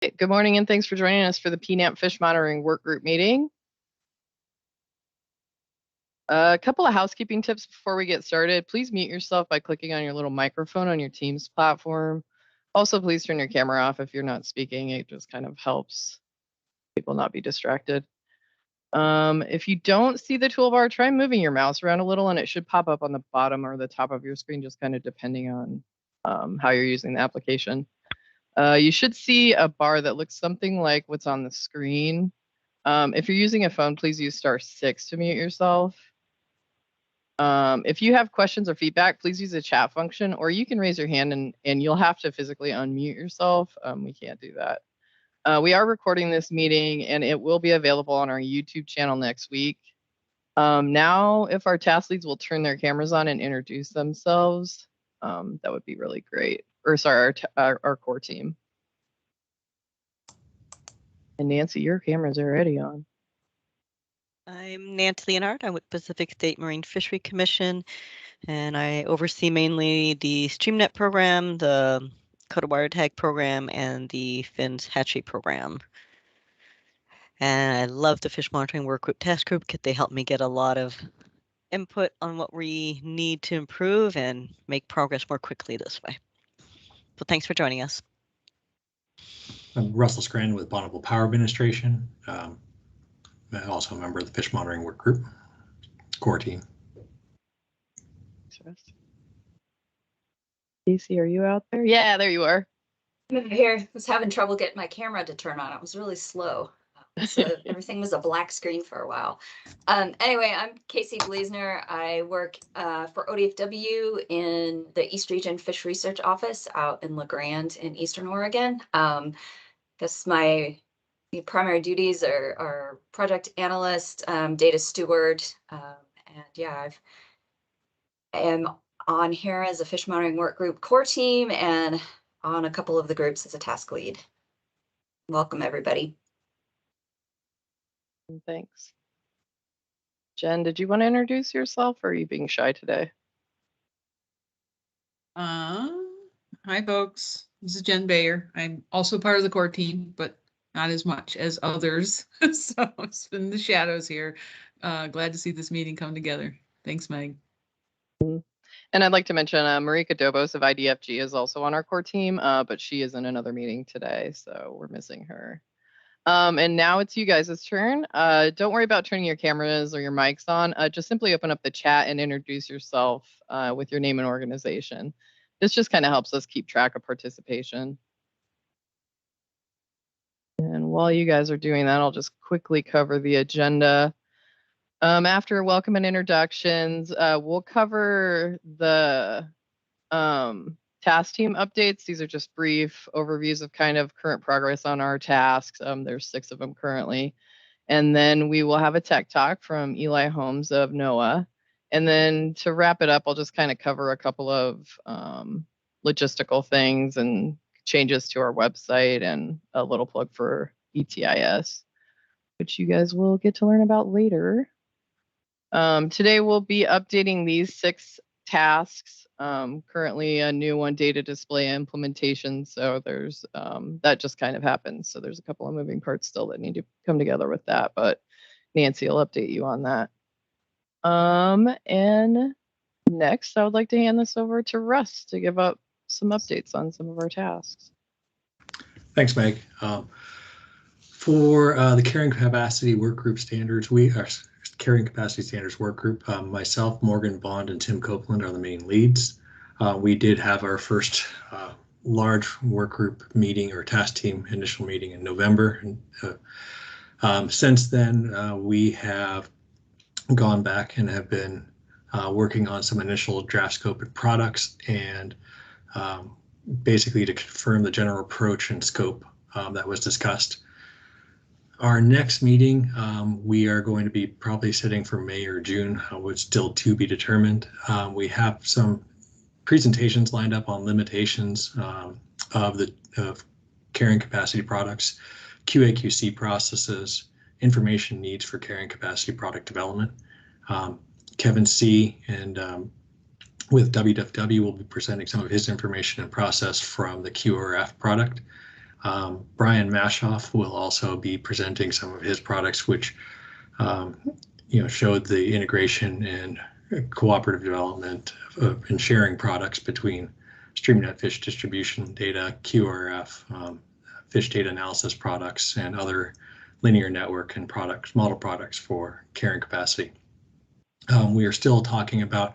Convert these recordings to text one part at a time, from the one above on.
Good morning and thanks for joining us for the PNAMP Fish Monitoring Work Group meeting. A couple of housekeeping tips before we get started. Please mute yourself by clicking on your little microphone on your Teams platform. Also, please turn your camera off if you're not speaking. It just kind of helps people not be distracted. If you don't see the toolbar, try moving your mouse around a little and it should pop up on the bottom or the top of your screen, just kind of depending on how you're using the application. You should see a bar that looks something like what's on the screen. If you're using a phone, please use *6 to mute yourself. If you have questions or feedback, please use the chat function, or you can raise your hand and you'll have to physically unmute yourself. We can't do that. We are recording this meeting and it will be available on our YouTube channel next week. Now, if our task leads will turn their cameras on and introduce themselves, that would be really great. Or sorry, our core team. And Nancy, your camera's already on. I'm Nancy Leonard. I'm with Pacific State Marine Fishery Commission, and I oversee mainly the StreamNet program, the Code Wire Tag program, and the FINS Hatchery program. And I love the Fish Monitoring Work Group Task Group because they help me get a lot of input on what we need to improve and make progress more quickly this way. So thanks for joining us. I'm Russell Scranton with Bonneville Power Administration. I'm also a member of the Fish Monitoring Work Group core team. Casey, are you out there? Yeah, there you are. I'm here. I was having trouble getting my camera to turn on. It was really slow. So everything was a black screen for a while. Anyway, I'm Casey Bleasner. I work for ODFW in the East Region Fish Research Office out in La Grande in Eastern Oregon. Guess my primary duties are project analyst, data steward, and yeah, I am on here as a fish monitoring work group core team and on a couple of the groups as a task lead. Welcome, everybody. Thanks. Jen, did you want to introduce yourself or are you being shy today? Hi, folks. This is Jen Bayer. I'm also part of the core team, but not as much as others. So it's in the shadows here. Glad to see this meeting come together. Thanks, Meg. And I'd like to mention Marika Dobos of IDFG is also on our core team, but she is in another meeting today, so we're missing her. And now it's you guys' turn. Don't worry about turning your cameras or your mics on. Just simply open up the chat and introduce yourself with your name and organization. This just kind of helps us keep track of participation. And while you guys are doing that, I'll just quickly cover the agenda. After welcome and introductions, we'll cover the task team updates. These are just brief overviews of kind of current progress on our tasks. There's 6 of them currently. And then we will have a tech talk from Eli Holmes of NOAA. And then to wrap it up, I'll just kind of cover a couple of logistical things and changes to our website and a little plug for ETIS, which you guys will get to learn about later. Today we'll be updating these 6 tasks. Currently a new one, data display implementation. So there's that just kind of happens. So there's a couple of moving parts still that need to come together with that, but Nancy will update you on that. And next I would like to hand this over to Russ to give up some updates on some of our tasks. Thanks, Meg. For the carrying capacity work group standards, we are carrying capacity standards work group. Myself, Morgan Bond, and Tim Copeland are the main leads. We did have our first large work group meeting or task team initial meeting in November. And since then, we have gone back and have been working on some initial draft scope and products and basically to confirm the general approach and scope that was discussed. Our next meeting, we are going to be probably sitting for May or June, which is still to be determined. We have some presentations lined up on limitations of carrying capacity products, QA/QC processes, information needs for carrying capacity product development. Kevin C. and with WWW will be presenting some of his information and process from the QRF product. Brian Mashoff will also be presenting some of his products, which showed the integration and cooperative development and sharing products between StreamNet fish distribution data, QRF, fish data analysis products, and other linear network and model products for carrying capacity. We are still talking about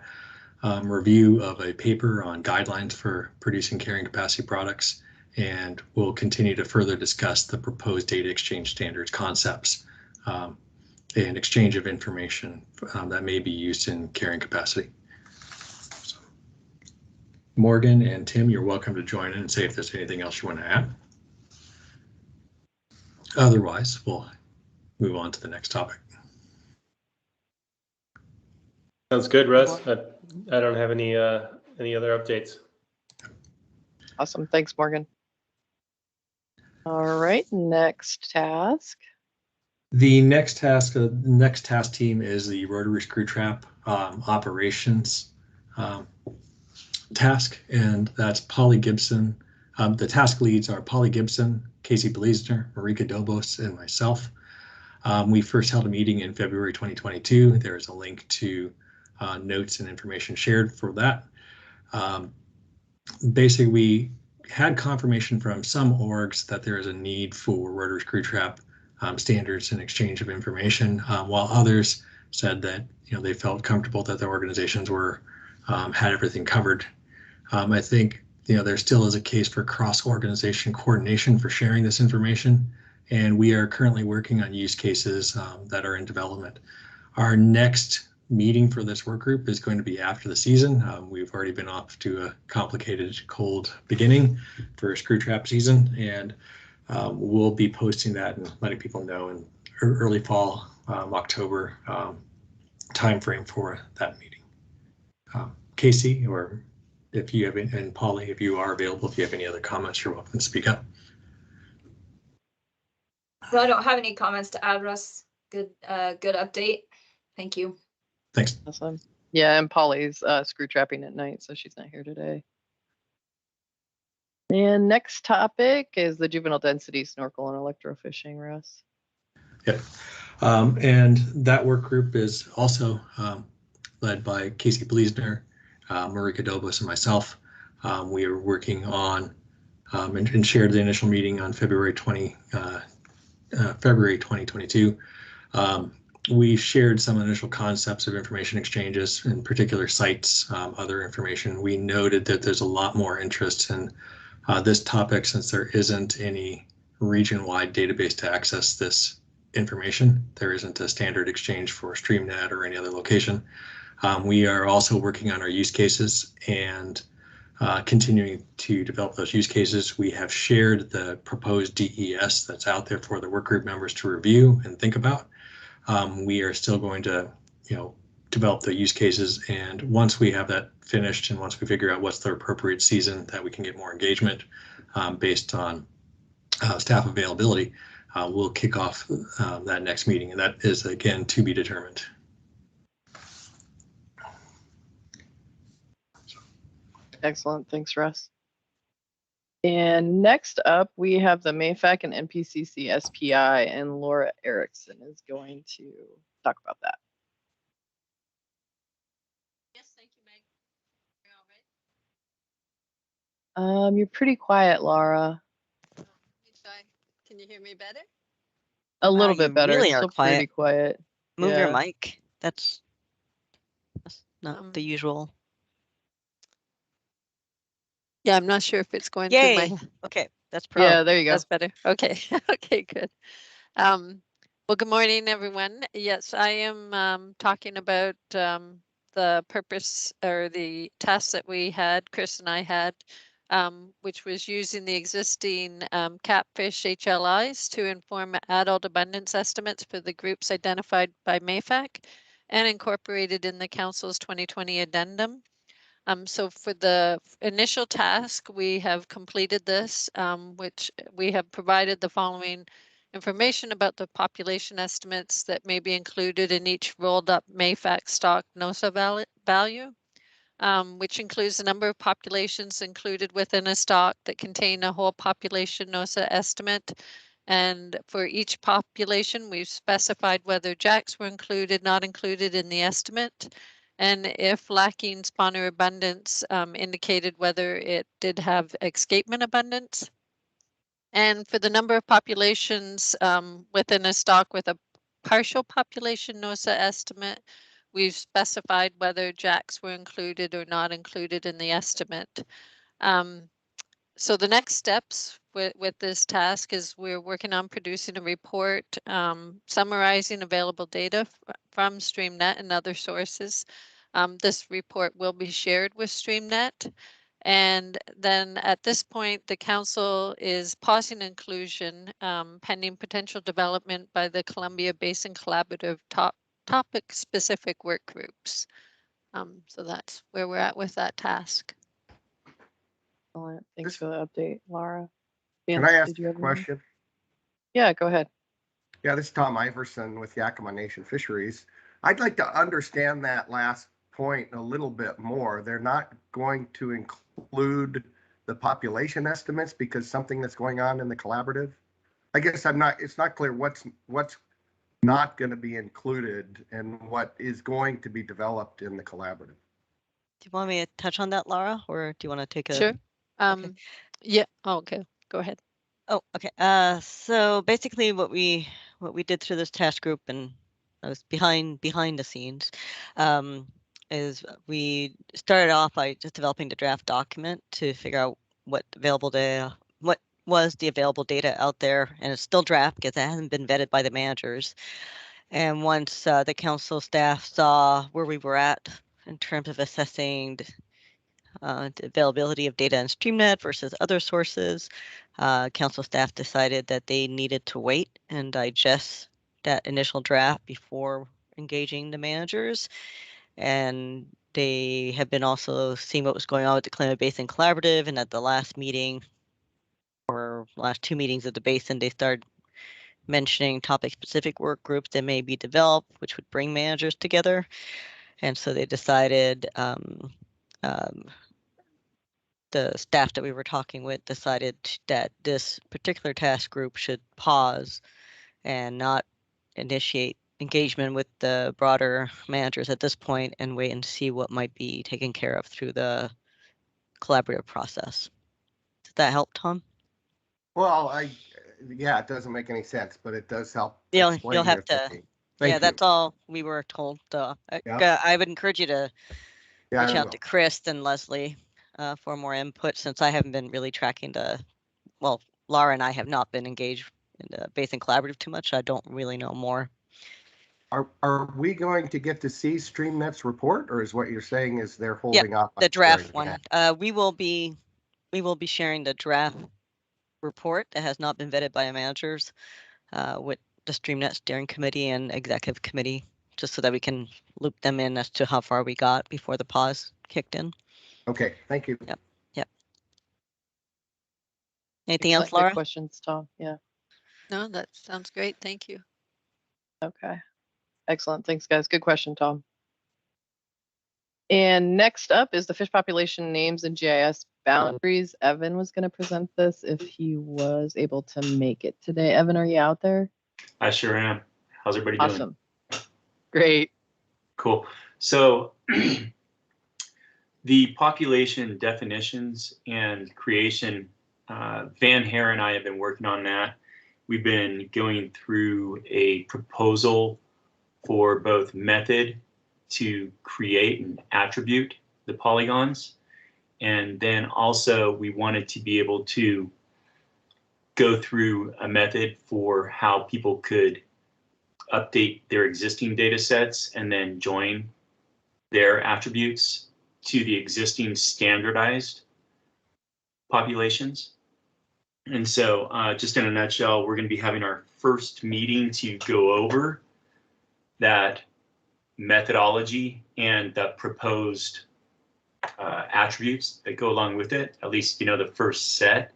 review of a paper on guidelines for producing carrying capacity products, and we'll continue to further discuss the proposed data exchange standards concepts and exchange of information that may be used in carrying capacity. So, Morgan and Tim, you're welcome to join in and say if there's anything else you want to add. Otherwise, we'll move on to the next topic. Sounds good, Russ. I don't have any other updates. Awesome. Thanks, Morgan. All right, next task. The next task team is the rotary screw trap operations task, and that's Polly Gibson. The task leads are Polly Gibson, Casey Bleasner, Marika Dobos, and myself. We first held a meeting in February 2022. There is a link to notes and information shared for that. Basically, we had confirmation from some orgs that there is a need for rotary screw trap standards and exchange of information, while others said that they felt comfortable that their organizations were had everything covered. I think there still is a case for cross-organization coordination for sharing this information, and we are currently working on use cases that are in development. Our next meeting for this work group is going to be after the season. We've already been off to a complicated cold beginning for screw trap season, and we'll be posting that and letting people know in early fall, October timeframe for that meeting. Casey, or if you have, and Polly, if you are available, if you have any other comments, you're welcome to speak up. So I don't have any comments to add, Russ. Good update. Thank you. Thanks. Awesome. Yeah, and Polly's screw trapping at night, so she's not here today. And next topic is the juvenile density snorkel and electrofishing, Russ. Yep. And that work group is also led by Casey Bleasner, Marika Dobos, and myself. We are working on and shared the initial meeting on February 2022. We shared some initial concepts of information exchanges, in particular sites, other information. We noted that there's a lot more interest in this topic since there isn't any region-wide database to access this information. There isn't a standard exchange for StreamNet or any other location. We are also working on our use cases and continuing to develop those use cases. We have shared the proposed DES that's out there for the work group members to review and think about. We are still going to, develop the use cases, and once we have that finished and once we figure out what's the appropriate season that we can get more engagement based on staff availability, we'll kick off that next meeting, and that is again to be determined. Excellent. Thanks, Russ. And next up, we have the MAFAC and NPCC SPI, and Laura Erickson is going to talk about that. Yes, thank you, Meg. You're all right? You're pretty quiet, Laura. Can you hear me better? A little you bit better. really It's are still quiet. pretty quiet. Move Yeah. your mic. That's not the usual. Yeah, I'm not sure if it's going Yay. through my. Okay, that's pro. Yeah, there you go. That's better. Okay. Okay, good. Well, good morning, everyone. Yes, I am talking about the purpose or the task that we had, Chris and I had, which was using the existing catfish HLIs to inform adult abundance estimates for the groups identified by MAFAC and incorporated in the Council's 2020 addendum. So for the initial task, we have completed this, which we have provided the following information about the population estimates that may be included in each rolled up MAFAC stock NOSA value. which includes the number of populations included within a stock that contain a whole population NOSA estimate. And for each population, we've specified whether jacks were included, not included in the estimate. And if lacking spawner abundance, indicated whether it did have escapement abundance. And for the number of populations within a stock with a partial population NOSA estimate, we've specified whether jacks were included or not included in the estimate. So the next steps with this task is we're working on producing a report summarizing available data from StreamNet and other sources. This report will be shared with StreamNet. And then at this point, the council is pausing inclusion pending potential development by the Columbia Basin Collaborative topic specific work groups. So that's where we're at with that task. Excellent. Thanks for the update, Laura. Can Vance, I ask did you a have anything? question? Yeah, go ahead. Yeah, this is Tom Iverson with Yakima Nation Fisheries. I'd like to understand that last point a little bit more. They're not going to include the population estimates because something that's going on in the collaborative. I guess it's not clear what's not going to be included and what is going to be developed in the collaborative. Do you want me to touch on that, Laura, or do you want to take a? Sure. Okay. Yeah. Oh, okay. Go ahead. Oh, okay. So basically what we did through this task group, and I was behind the scenes, is we started off by just developing the draft document to figure out what was the available data out there, and it's still draft because it hasn't been vetted by the managers. And once the council staff saw where we were at in terms of assessing the availability of data in StreamNet versus other sources, council staff decided that they needed to wait and digest that initial draft before engaging the managers. And they have been also seeing what was going on with the Columbia Basin Collaborative, and at the last meeting, or last two meetings of the basin, they started mentioning topic-specific work groups that may be developed, which would bring managers together. And so they decided, the staff that we were talking with decided that this particular task group should pause and not initiate engagement with the broader managers at this point and wait and see what might be taken care of through the collaborative process. Does that help, Tom? Well, yeah, it doesn't make any sense, but it does help. You'll explain have your to. thinking. Yeah, Thank that's you. all we were told. Yeah. I would encourage you to Yeah, reach I out will. to Chris and Leslie for more input, since I haven't been really tracking well, Laura and I have not been engaged in the Basin Collaborative too much. I don't really know more. Are we going to get to see StreamNet's report, or is what you're saying is they're holding off on The draft sharing one. that? We will be sharing the draft report that has not been vetted by our managers with the StreamNet steering committee and executive committee, just so that we can loop them in as to how far we got before the pause kicked in. Okay, thank you. Yep. Anything Excellent. else, Laura? Good questions, Tom. Yeah. No, that sounds great. Thank you. Okay. Excellent. Thanks, guys. Good question, Tom. And next up is the fish population names and GIS boundaries. Evan was going to present this if he was able to make it today. Evan, are you out there? I sure am. How's everybody doing? Awesome. Great. Cool. So the population definitions and creation, Van Hare and I have been working on that. We've been going through a proposal for both method to create and attribute the polygons. And then also we wanted to be able to go through a method for how people could update their existing data sets and then join their attributes to the existing standardized populations. And so just in a nutshell, we're going to be having our first meeting to go over that methodology and the proposed attributes that go along with it, at least, the first set.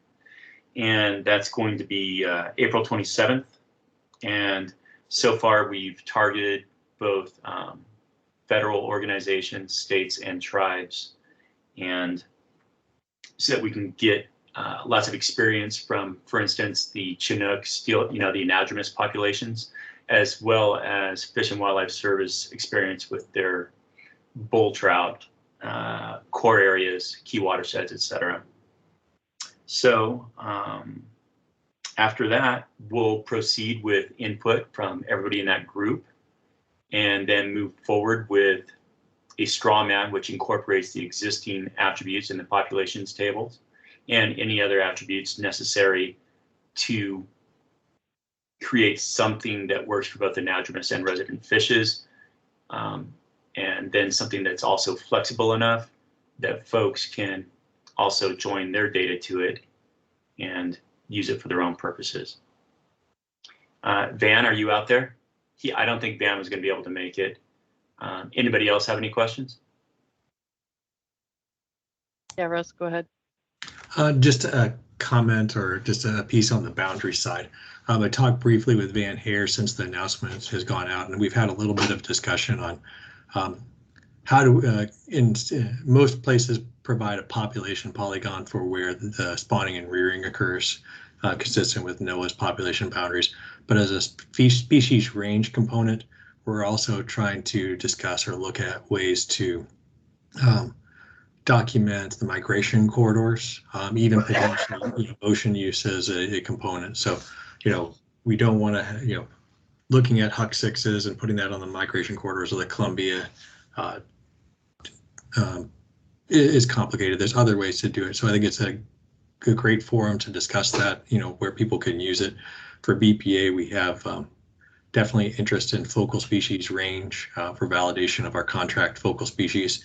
And that's going to be April 27th. And so far we've targeted both federal organizations, states, and tribes, and so that we can get lots of experience from, for instance, the Chinook, the anadromous populations, as well as Fish and Wildlife Service experience with their bull trout, core areas, key watersheds, etc. So after that, we'll proceed with input from everybody in that group, and then move forward with a straw man, which incorporates the existing attributes in the populations tables and any other attributes necessary to create something that works for both anadromous and resident fishes, and then something that's also flexible enough that folks can also join their data to it and use it for their own purposes. Van, are you out there? I don't think Van was going to be able to make it. Anybody else have any questions? Yeah, Russ, go ahead. Just a comment or just a piece on the boundary side. I talked briefly with Van Hare since the announcement has gone out, and we've had a little bit of discussion on how to, in most places, provide a population polygon for where the spawning and rearing occurs, consistent with NOAA's population boundaries. But as a species range component, we're also trying to discuss or look at ways to document the migration corridors, even potentially ocean use as a component. So, we don't want to, looking at Huck 6s and putting that on the migration corridors of the Columbia is complicated. There's other ways to do it. So I think it's a great forum to discuss that, where people can use it. For BPA, we have definitely interest in focal species range for validation of our contract focal species.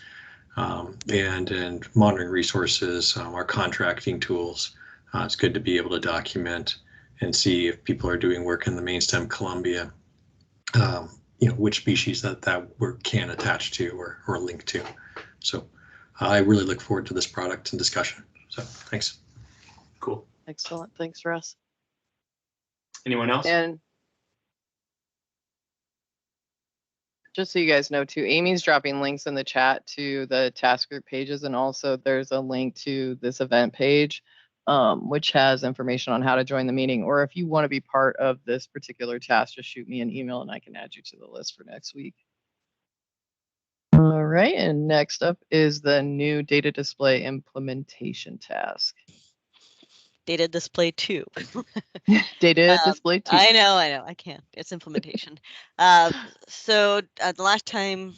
And monitoring resources, our contracting tools. It's good to be able to document and see if people are doing work in the main stem Columbia, which species that work can attach to or link to. So I really look forward to this product and discussion. So thanks. Cool. Excellent. Thanks, Russ. Anyone else? And just so you guys know too, Amy's dropping links in the chat to the task group pages, and also there's a link to this event page, which has information on how to join the meeting. Or if you want to be part of this particular task, just shoot me an email and I can add you to the list for next week. All right, and next up is the new data display implementation task. Data display 2. Data display 2. I know, I can't. It's implementation. So the last time,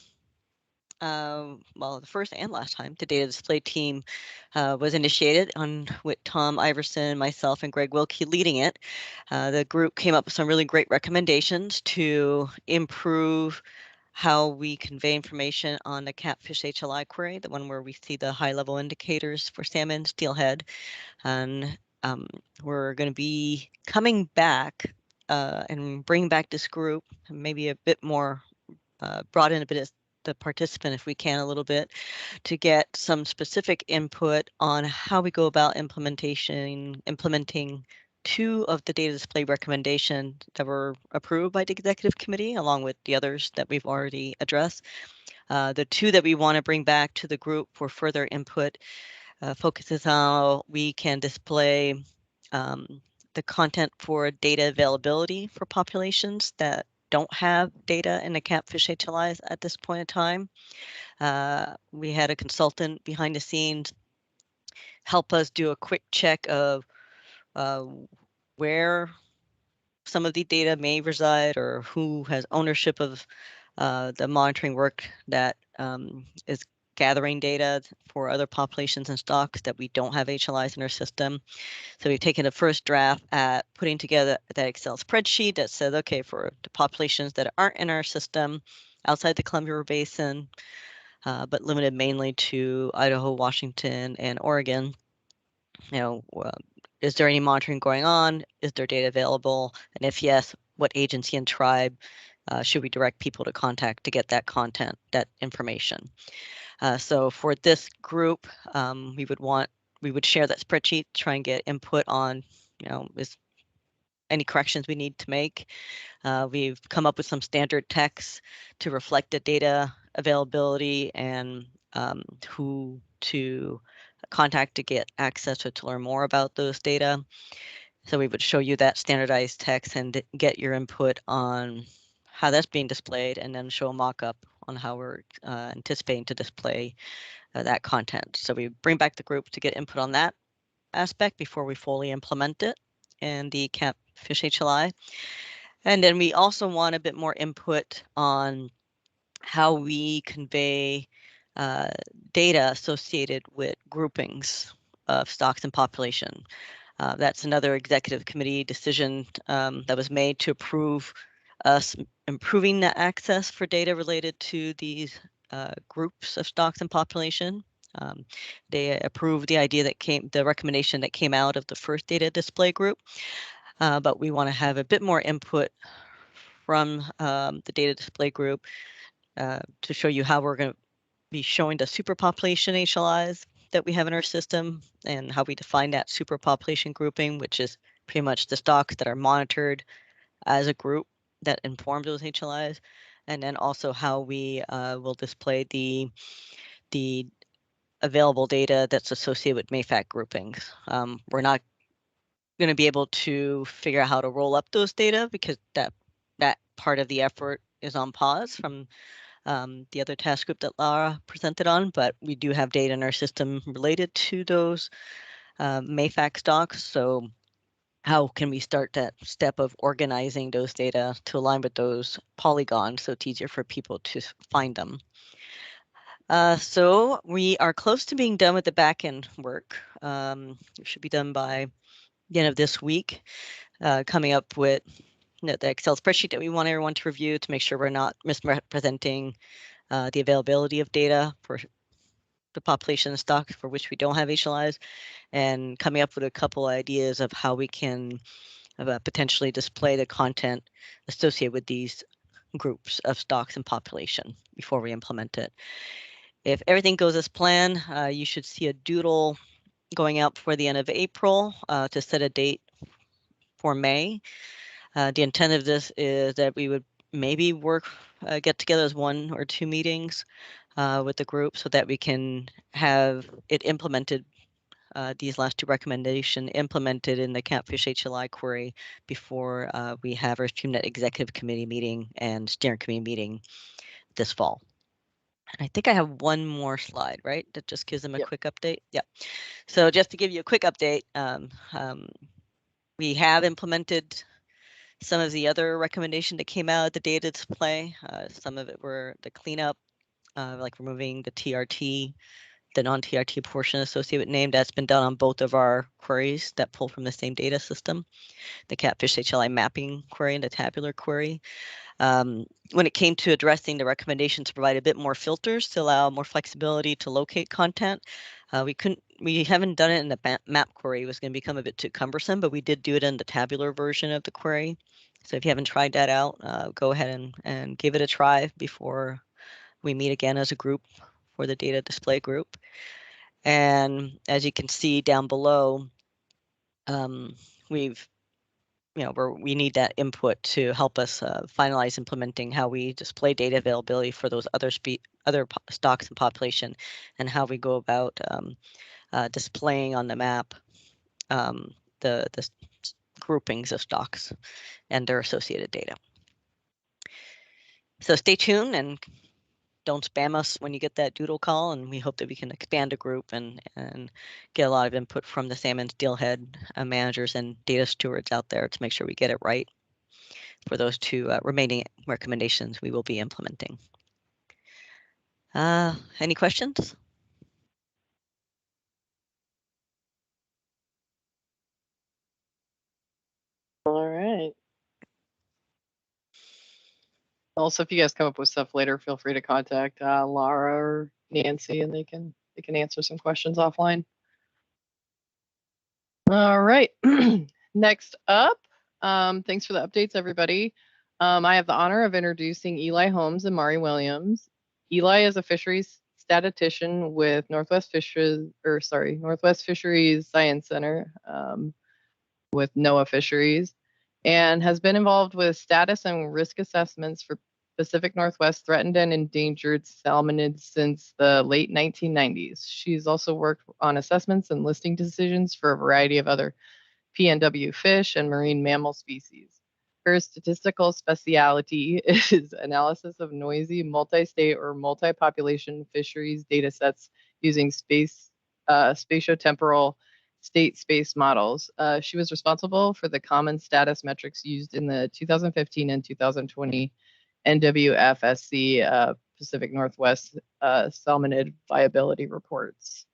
well, the first and last time, the data display team was initiated with Tom Iverson, myself, and Greg Wilkie leading it. The group came up with some really great recommendations to improve how we convey information on the catfish HLI query, the one where we see the high-level indicators for salmon, steelhead. And we're going to be coming back and bringing back this group, maybe a bit more, brought in a bit of the participant, if we can, a little bit, to get some specific input on how we go about implementing 2 of the data display recommendations that were approved by the executive committee, along with the others that we've already addressed. The 2 that we want to bring back to the group for further input focuses how we can display the content for data availability for populations that don't have data in the catfish HLIs at this point in time. We had a consultant behind the scenes help us do a quick check of where some of the data may reside or who has ownership of the monitoring work that is gathering data for other populations and stocks that we don't have HLIs in our system. So we've taken a first draft at putting together that Excel spreadsheet that says, okay, for the populations that aren't in our system outside the Columbia River Basin, but limited mainly to Idaho, Washington, and Oregon, is there any monitoring going on? Is there data available? And if yes, what agency and tribe should we direct people to contact to get that content, that information? So for this group, we would share that spreadsheet, try and get input on, is any corrections we need to make. We've come up with some standard text to reflect the data availability and who to contact to get access to learn more about those data. So we would show you that standardized text and get your input on how that's being displayed, and then show a mock-up on how we're anticipating to display that content. So we bring back the group to get input on that aspect before we fully implement it in the Catfish HLI. And then we also want a bit more input on how we convey data associated with groupings of stocks and population. That's another executive committee decision that was made to approve us improving the access for data related to these groups of stocks and population. They approved the idea that the recommendation that came out of the first data display group, but we want to have a bit more input from the data display group to show you how we're going to be showing the superpopulation HLIs that we have in our system and how we define that superpopulation grouping, which is pretty much the stocks that are monitored as a group that inform those HLIs, and then also how we will display the available data that's associated with MAFAC groupings. We're not going to be able to figure out how to roll up those data because that part of the effort is on pause from the other task group that Laura presented on, but we do have data in our system related to those MAFAC stocks. So how can we start that step of organizing those data to align with those polygons so it's easier for people to find them? So we are close to being done with the back-end work. We should be done by the end of this week, coming up with the Excel spreadsheet that we want everyone to review to make sure we're not misrepresenting the availability of data for the population of stocks for which we don't have HLIs, and coming up with a couple ideas of how we can potentially display the content associated with these groups of stocks and population before we implement it. If everything goes as planned, you should see a doodle going out before the end of April to set a date for May. The intent of this is that we would maybe get together as 1 or 2 meetings with the group so that we can have it implemented, these last 2 recommendations implemented in the Catfish HLI query before we have our StreamNet Executive Committee meeting and Steering Committee meeting this fall. And I think I have one more slide, right? That just gives them a quick update. Yep. So just to give you a quick update, we have implemented some of the other recommendations that came out of the data display. Some of it were the cleanup, like removing the TRT, the non-TRT portion associated with name. That's been done on both of our queries that pull from the same data system, the Catfish HLI mapping query and the tabular query. When it came to addressing the recommendation to provide a bit more filters to allow more flexibility to locate content, we haven't done it in the map query. It was going to become a bit too cumbersome, but we did do it in the tabular version of the query. So if you haven't tried that out, go ahead and give it a try before we meet again as a group for the data display group. And as you can see down below, we need that input to help us finalize implementing how we display data availability for those other stocks and population, and how we go about displaying on the map the groupings of stocks and their associated data. So stay tuned and don't spam us when you get that doodle call, and we hope that we can expand a group and get a lot of input from the salmon steelhead managers and data stewards out there to make sure we get it right for those 2 remaining recommendations we will be implementing. Any questions? All right. Also, if you guys come up with stuff later, feel free to contact Laura or Nancy, and they can answer some questions offline. All right. Next up, thanks for the updates, everybody. I have the honor of introducing Eli Holmes and Mari Williams. Eli is a fisheries statistician with Northwest Fisheries Science Center with NOAA Fisheries, and has been involved with status and risk assessments for Pacific Northwest threatened and endangered salmonids since the late 1990s. She's also worked on assessments and listing decisions for a variety of other PNW fish and marine mammal species. Her statistical specialty is analysis of noisy multi-state or multi-population fisheries data sets using spatiotemporal state space models. She was responsible for the common status metrics used in the 2015 and 2020 NWFSC Pacific Northwest Salmonid Viability reports.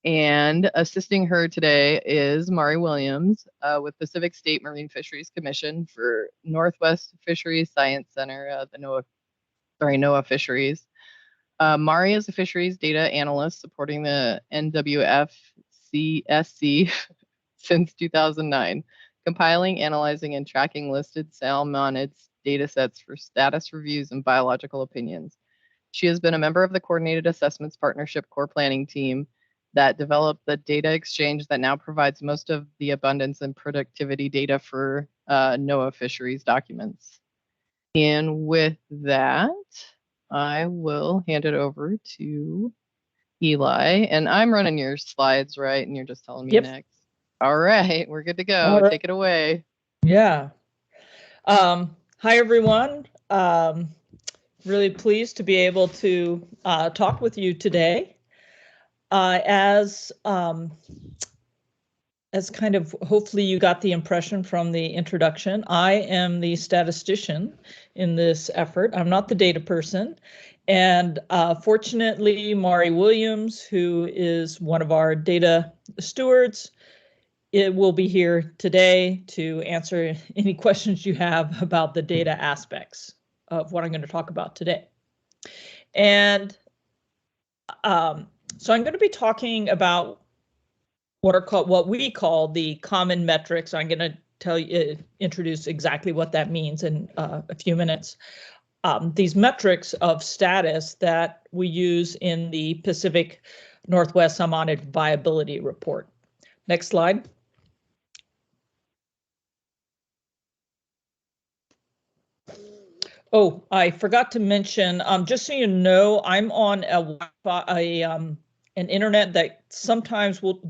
And assisting her today is Mari Williams with Pacific State Marine Fisheries Commission for Northwest Fisheries Science Center, the NOAA Fisheries. Mari is a fisheries data analyst supporting the NWFCSC since 2009, compiling, analyzing, and tracking listed salmonids data sets for status reviews and biological opinions. She has been a member of the Coordinated Assessments Partnership Core Planning Team that developed the data exchange that now provides most of the abundance and productivity data for NOAA fisheries documents. And with that, I will hand it over to Eli. And I'm running your slides, right? And you're just telling me next. All right, we're good to go. Right. Take it away. Yeah. Hi, everyone. Really pleased to be able to talk with you today. As kind of, hopefully you got the impression from the introduction, I am the statistician in this effort. I'm not the data person. And fortunately, Mari Williams, who is one of our data stewards, it will be here today to answer any questions you have about the data aspects of what I'm going to talk about today. And so I'm going to be talking about what we call the common metrics. I'm going to introduce exactly what that means in a few minutes. These metrics of status that we use in the Pacific Northwest Salmonid Viability Report. Next slide. Oh, I forgot to mention, just so you know, I'm on an internet that sometimes will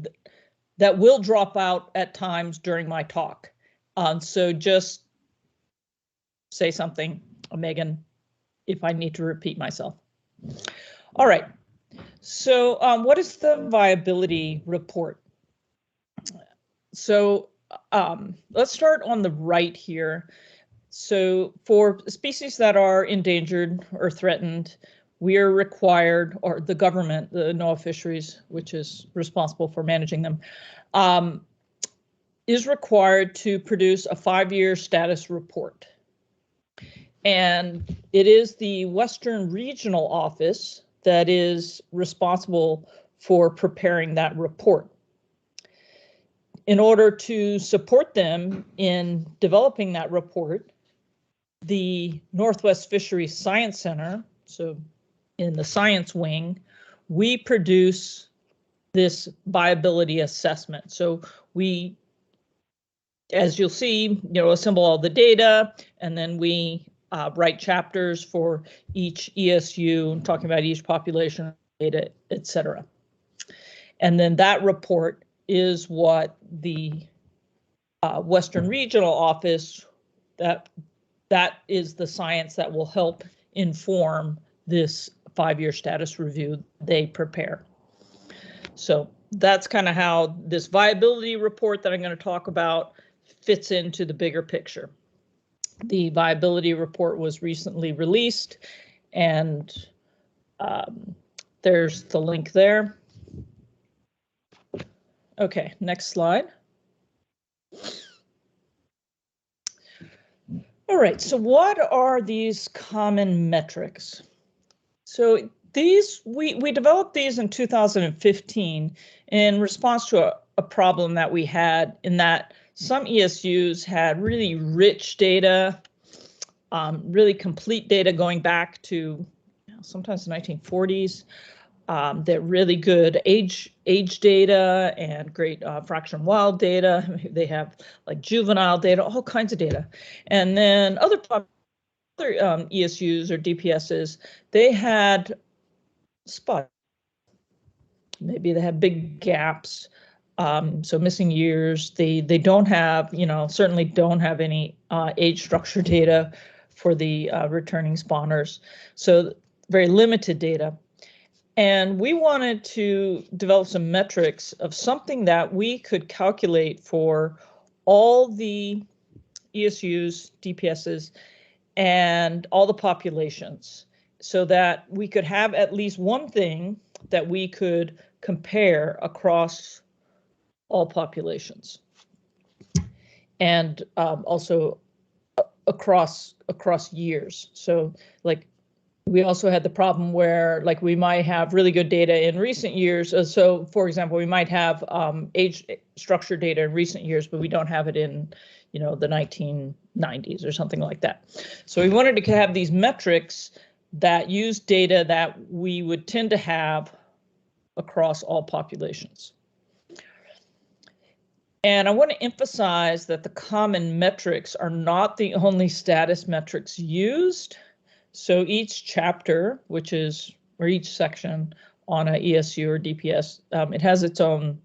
drop out at times during my talk. So just say something, Megan, if I need to repeat myself. All right. So what is the viability report? So let's start on the right here. So for species that are endangered or threatened, we are required, or the government, the NOAA Fisheries, which is responsible for managing them, is required to produce a 5-year status report. And it is the Western Regional Office that is responsible for preparing that report. In order to support them in developing that report, the Northwest Fisheries Science Center, so in the science wing, we produce this viability assessment. So we, as you'll see, assemble all the data, and then we write chapters for each ESU, talking about each population data, etc. And then that report is what the Western Regional Office, that is the science that will help inform this 5-year status review they prepare. So that's kind of how this viability report that I'm going to talk about fits into the bigger picture. The viability report was recently released, and there's the link there. Okay, next slide. All right, so what are these common metrics? So these, we developed these in 2015 in response to a problem that we had, in that some ESUs had really rich data, really complete data going back to sometimes the 1940s. They're really good age data and great fraction wild data. They have like juvenile data, all kinds of data. And then other other ESUs or DPSs, they had spots. Maybe they had big gaps, so missing years. They don't have, certainly don't have any age structure data for the returning spawners. So very limited data. And we wanted to develop some metrics of something that we could calculate for all the ESUs, DPSs, and all the populations, so that we could have at least one thing that we could compare across all populations, and also across years. So like we also had the problem where like we might have really good data in recent years. So for example, we might have age structure data in recent years, but we don't have it in the 1990s or something like that. So we wanted to have these metrics that use data that we would tend to have across all populations. And I want to emphasize that the common metrics are not the only status metrics used. So each chapter, or each section on a ESU or DPS, it has its own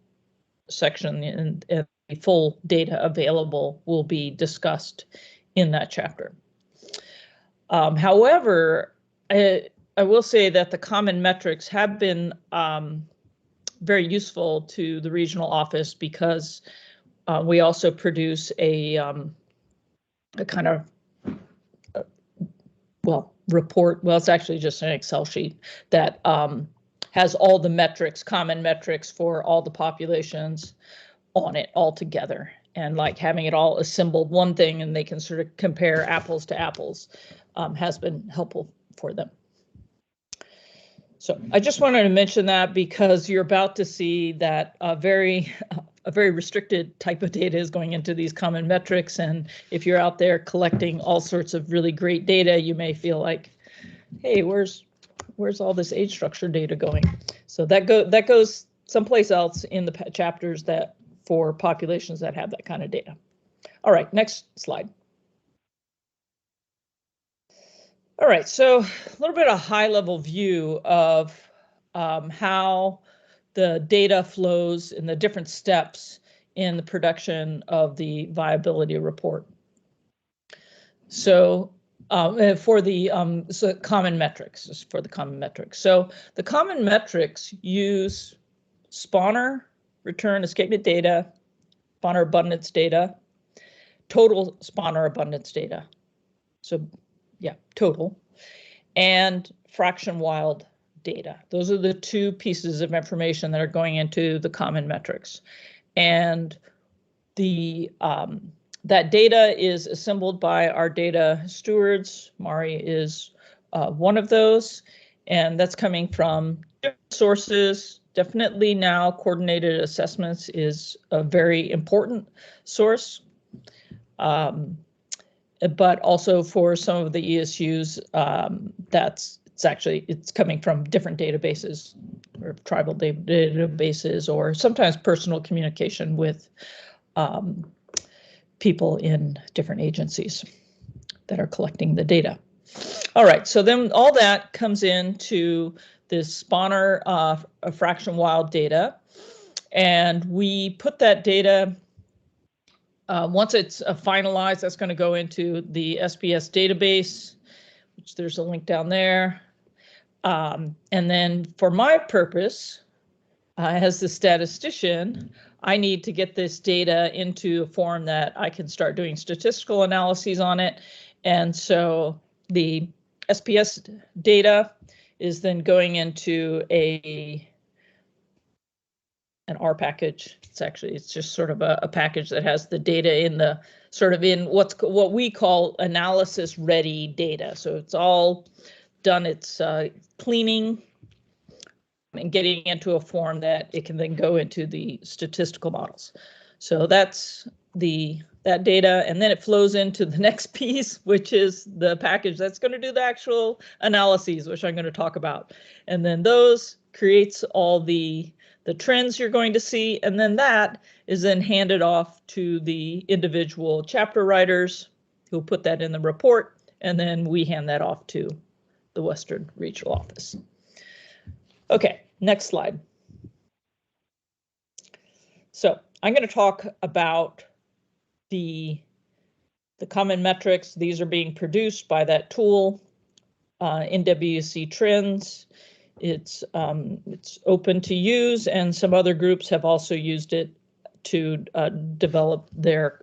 section, and the full data available will be discussed in that chapter. However, I will say that the common metrics have been very useful to the regional office, because we also produce a kind of report. Well, it's actually just an Excel sheet that has all the metrics, common metrics for all the populations on it all together, and like having it all assembled one thing, and they can sort of compare apples to apples, has been helpful for them. So I just wanted to mention that, because you're about to see that a very restricted type of data is going into these common metrics. And if you're out there collecting all sorts of really great data, you may feel like, hey, where's all this age structure data going? So that goes someplace else in the chapters that for populations that have that kind of data. All right, next slide. All right, so a little bit of a high-level view of how the data flows in the different steps in the production of the viability report. So for the common metrics, for the common metrics. So the common metrics use spawner return escapement data, spawner abundance data, total spawner abundance data. So yeah, total, and fraction wild data. Those are the two pieces of information that are going into the common metrics. And the that data is assembled by our data stewards. Mari is one of those, and that's coming from different sources. Definitely now coordinated assessments is a very important source. But also for some of the ESUs, it's coming from different databases, or tribal databases, or sometimes personal communication with people in different agencies that are collecting the data. All right, so then all that comes into this spawner fraction wild data, and we put that data. Once it's finalized, that's going to go into the SPS database, which there's a link down there. And then for my purpose, as the statistician, I need to get this data into a form that I can start doing statistical analyses on it. And so the SPS data is then going into an R package. It's just sort of a package that has the data in the what we call analysis ready data. So it's all done its cleaning and getting into a form that it can then go into the statistical models. So that's that data, and then it flows into the next piece, which is the package that's going to do the actual analyses, which I'm going to talk about. And then those creates all the trends you're going to see, and then that is then handed off to the individual chapter writers who put that in the report, and then we hand that off to the Western Regional Office. Okay, next slide. So I'm going to talk about the common metrics. These are being produced by that tool, NWC Trends. It's open to use, and some other groups have also used it to develop their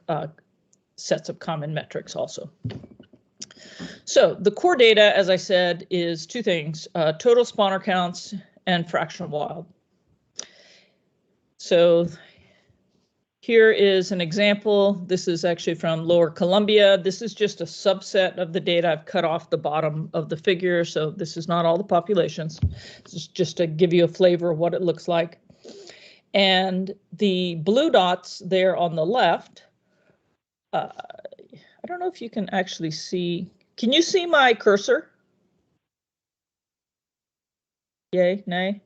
sets of common metrics also. So the core data, as I said, is two things, total spawner counts and fractional wild. So here is an example. This is actually from Lower Columbia. This is just a subset of the data. I've cut off the bottom of the figure, so this is not all the populations. This is just to give you a flavor of what it looks like. And the blue dots there on the left, I don't know if you can actually see. Can you see my cursor? Yay, nay?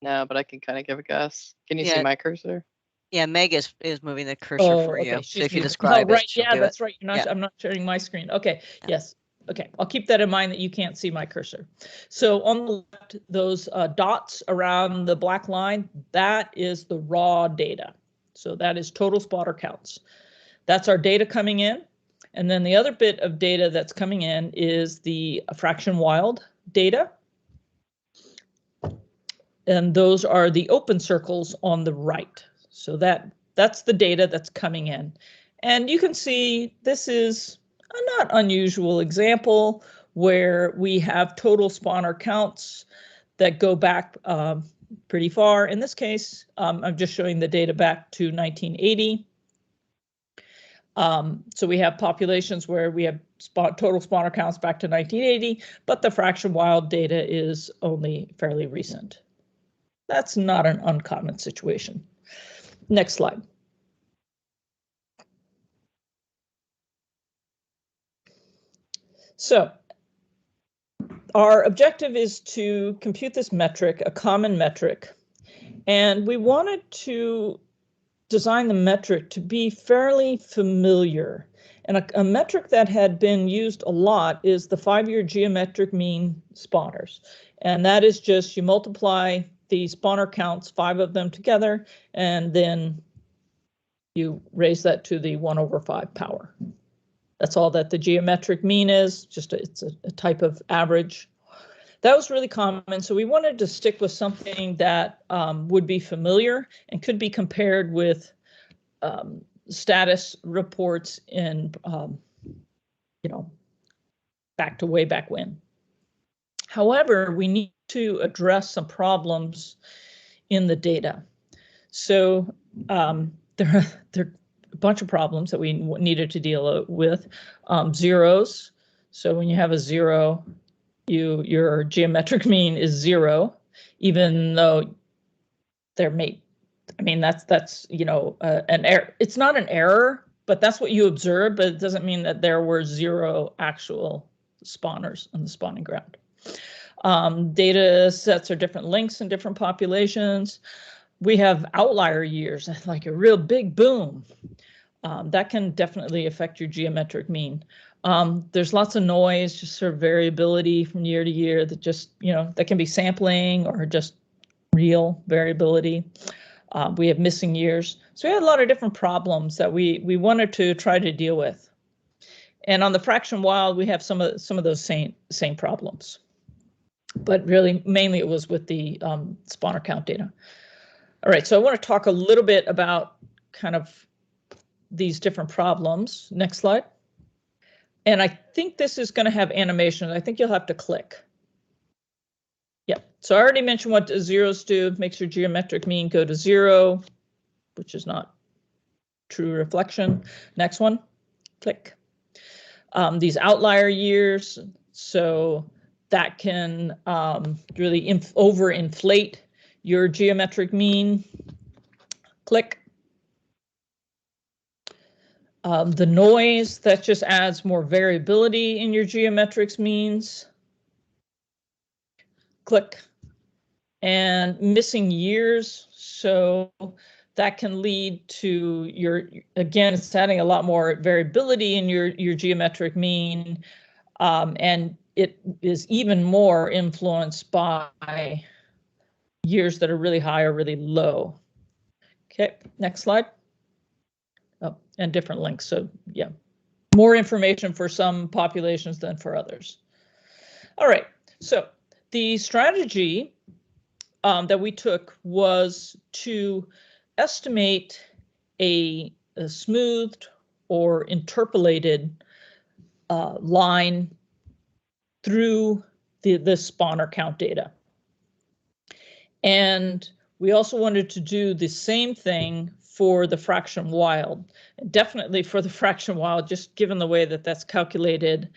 No, but I can kind of give a guess. Can you see my cursor? Yeah, Meg is moving the cursor for you. Okay. So if you Oh, describe right. it, she'll Yeah, do that's it. right. I'm not sharing my screen. Okay. Yeah. Yes. Okay. I'll keep that in mind that you can't see my cursor. So on the left, those dots around the black line, that is the raw data. So that is total spotter counts. That's our data coming in. And then the other bit of data that's coming in is the fraction wild data. And those are the open circles on the right. So that's the data that's coming in. And you can see this is a not unusual example where we have total spawner counts that go back pretty far. In this case, I'm just showing the data back to 1980. So we have populations where we have total spawner counts back to 1980, but the fraction wild data is only fairly recent. That's not an uncommon situation. Next slide. So our objective is to compute this metric, a common metric, and we wanted to design the metric to be fairly familiar. And a metric that had been used a lot is the 5-year geometric mean spawners. And that is just you multiply the spawner counts, 5 of them together, and then you raise that to the 1/5 power. That's all that the geometric mean is, just it's a type of average. That was really common, so we wanted to stick with something that would be familiar and could be compared with status reports in, way back when. However, we need to address some problems in the data. So there are a bunch of problems that we needed to deal with. Zeros. So when you have a 0, your geometric mean is 0, even though they're made. I mean, that's an error. It's not an error, but that's what you observe. But it doesn't mean that there were 0 actual spawners on the spawning ground. Data sets are different lengths in different populations. We have outlier years, like a real big boom. That can definitely affect your geometric mean. There's lots of noise, just sort of variability from year to year that just, that can be sampling or just real variability. We have missing years. So we had a lot of different problems that we wanted to try to deal with. And on the fraction wild, we have some of those same problems. But really, mainly it was with the spawner count data. All right, so I want to talk a little bit about kind of these different problems. Next slide. And I think this is going to have animation. I think you'll have to click. Yeah, so I already mentioned what zeros do. Makes your geometric mean go to 0, which is not true reflection. Next one, click. These outlier years, so that can really overinflate your geometric mean. Click. The noise, that just adds more variability in your geometric means. Click. And missing years, so that can lead to again, it's adding a lot more variability in your geometric mean, and it is even more influenced by years that are really high or really low. Okay, next slide. Oh, and different links. So yeah, more information for some populations than for others. All right, so the strategy that we took was to estimate a smoothed or interpolated line through the spawner count data. And we also wanted to do the same thing for the fraction wild. Definitely for the fraction wild, just given the way that that's calculated,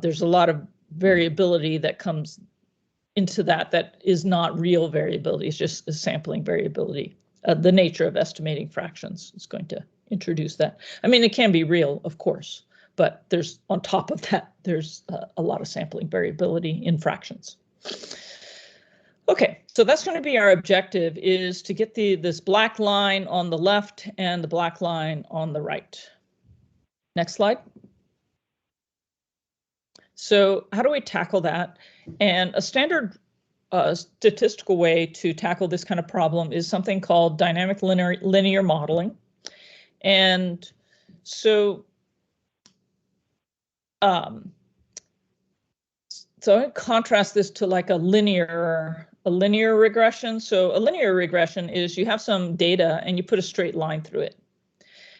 there's a lot of variability that comes into that is not real variability. It's just a sampling variability. The nature of estimating fractions is going to introduce that. I mean, it can be real, of course, but there's, on top of that, there's a lot of sampling variability in fractions. Okay, so that's going to be our objective, is to get this black line on the left and the black line on the right. Next slide. So how do we tackle that? And a standard statistical way to tackle this kind of problem is something called dynamic linear modeling. And so so I contrast this to like a linear regression. So a linear regression is you have some data and you put a straight line through it.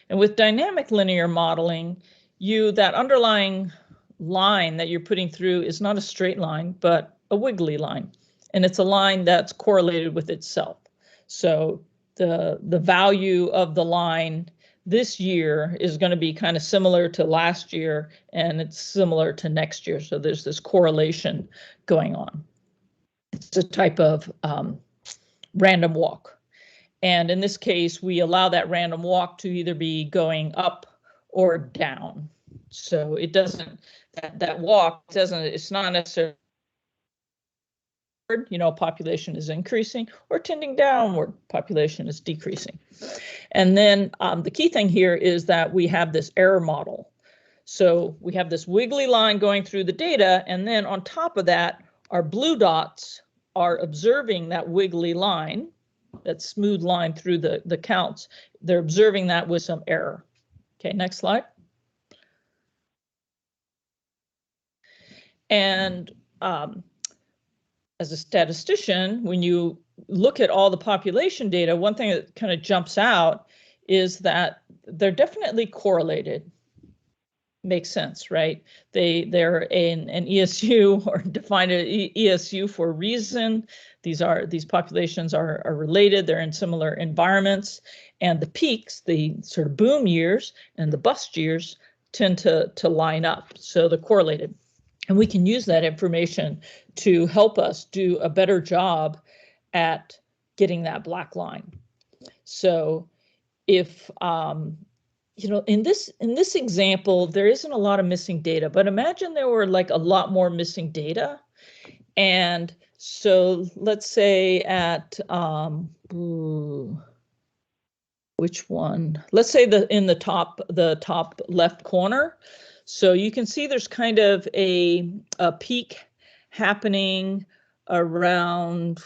And with dynamic linear modeling, that underlying line that you're putting through is not a straight line, but a wiggly line. And it's a line that's correlated with itself. So the value of the line this year is going to be kind of similar to last year, and it's similar to next year. So there's this correlation going on. It's a type of random walk. And in this case, we allow that random walk to either be going up or down. So it doesn't, that walk doesn't, it's not necessarily, population is increasing, or tending downward, population is decreasing. And then the key thing here is that we have this error model. So we have this wiggly line going through the data, and then on top of that, our blue dots are observing that wiggly line, that smooth line through the counts. They're observing that with some error. Okay, next slide. And as a statistician, when you look at all the population data, one thing that kind of jumps out is that they're definitely correlated. Makes sense, right? They're an ESU, or defined an ESU for a reason. These populations are related. They're in similar environments, and the peaks, the sort of boom years and the bust years, tend to line up. So they're correlated. And we can use that information to help us do a better job at getting that black line. So if, in this example, there isn't a lot of missing data, but imagine there were like a lot more missing data. And so let's say at, which one? Let's say in the top left corner. So you can see there's kind of a peak happening around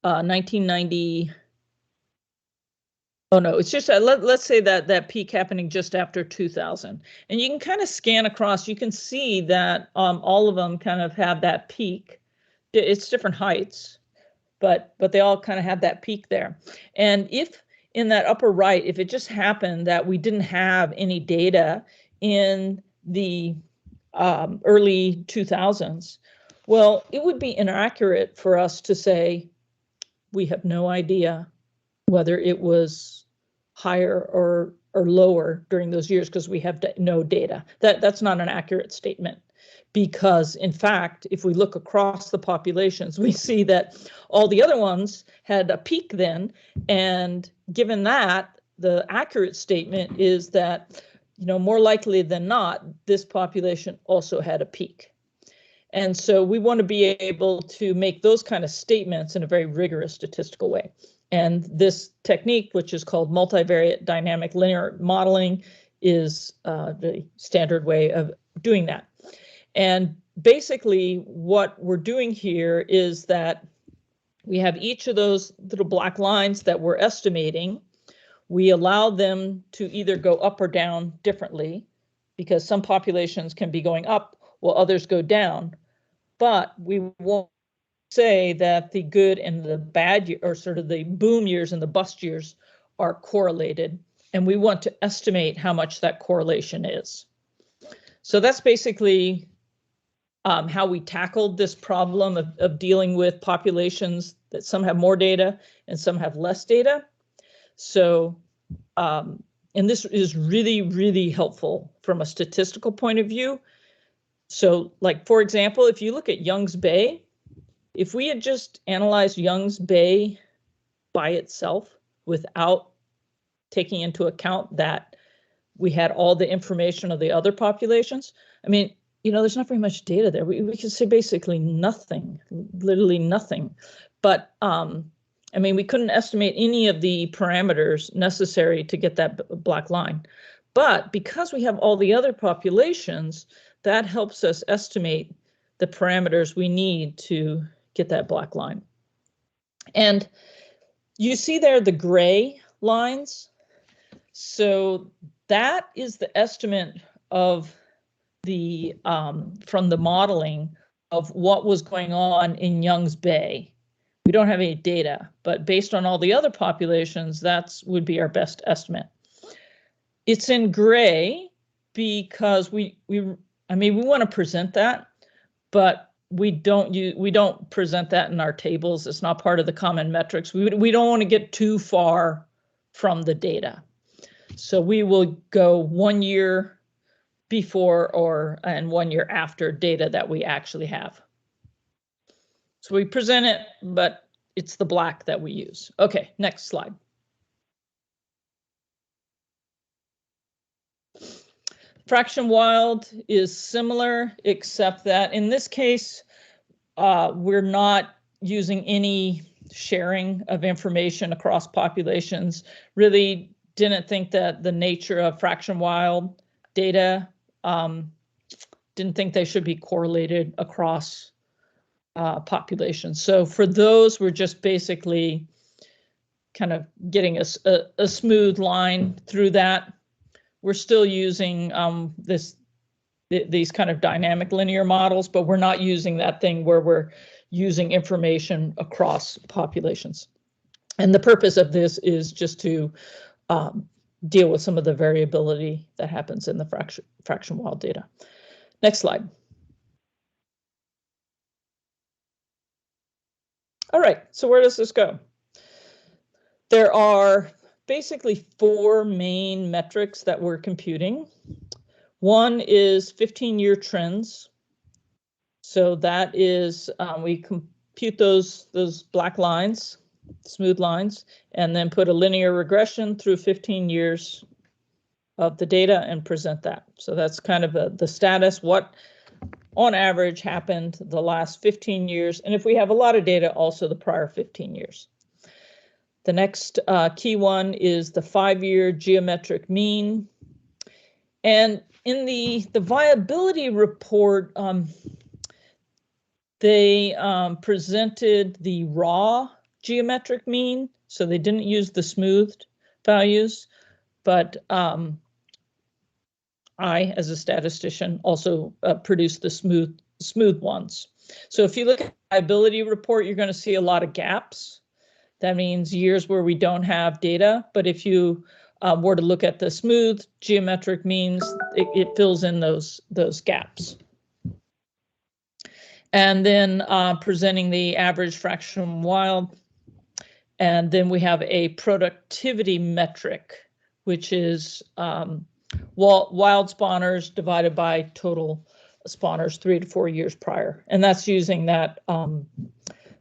1990. Oh no, it's just let's say that peak happening just after 2000. And you can kind of scan across. You can see that all of them kind of have that peak. It's different heights, but they all kind of have that peak there. And if in that upper right, if it just happened that we didn't have any data in the early 2000s, well, it would be inaccurate for us to say we have no idea whether it was higher or lower during those years because we have no data. That's not an accurate statement. Because in fact, if we look across the populations, we see that all the other ones had a peak then. And given that, the accurate statement is that, more likely than not, this population also had a peak. And so we want to be able to make those kind of statements in a very rigorous statistical way. And this technique, which is called multivariate dynamic linear modeling, is the standard way of doing that. And basically what we're doing here is that we have each of those little black lines that we're estimating. We allow them to either go up or down differently, because some populations can be going up while others go down. But we won't say that the good and the bad, or sort of the boom years and the bust years, are correlated. And we want to estimate how much that correlation is. So that's basically how we tackled this problem of dealing with populations that some have more data and some have less data. So, and this is really, really helpful from a statistical point of view. So, like, for example, if you look at Young's Bay, if we had just analyzed Young's Bay by itself without taking into account that we had all the information of the other populations, I mean, you know, there's not very much data there. We can say basically nothing, literally nothing. But I mean, we couldn't estimate any of the parameters necessary to get that black line. But because we have all the other populations, that helps us estimate the parameters we need to get that black line. And you see there the gray lines. So that is the estimate of the from the modeling of what was going on in Young's Bay. We don't have any data, but based on all the other populations, that would be our best estimate. It's in gray because I mean, we want to present that, but we don't present that in our tables. It's not part of the common metrics. We don't want to get too far from the data. So we will go 1 year before and 1 year after data that we actually have. So we present it, but it's the black that we use. Okay, next slide. Fraction wild is similar, except that in this case, we're not using any sharing of information across populations. Really didn't think that the nature of fraction wild data, didn't think they should be correlated across populations. So for those, we're just basically kind of getting a smooth line through that. We're still using these kind of dynamic linear models, but we're not using that thing where we're using information across populations. And the purpose of this is just to deal with some of the variability that happens in the fraction wild data. Next slide. All right, so where does this go? There are basically 4 main metrics that we're computing. One is 15-year trends. So that is, we compute those black lines, smooth lines, and then put a linear regression through 15 years of the data and present that. So that's kind of the status, what on average happened the last 15 years. And if we have a lot of data, also the prior 15 years. The next key one is the 5-year geometric mean. And in the viability report, they presented the raw geometric mean. So they didn't use the smoothed values, but I, as a statistician, also produced the smooth ones. So if you look at the viability report, you're going to see a lot of gaps. That means years where we don't have data. But if you were to look at the smooth geometric means, it fills in those gaps. And then presenting the average fraction wild. And then we have a productivity metric, which is wild spawners divided by total spawners 3 to 4 years prior. And that's using that,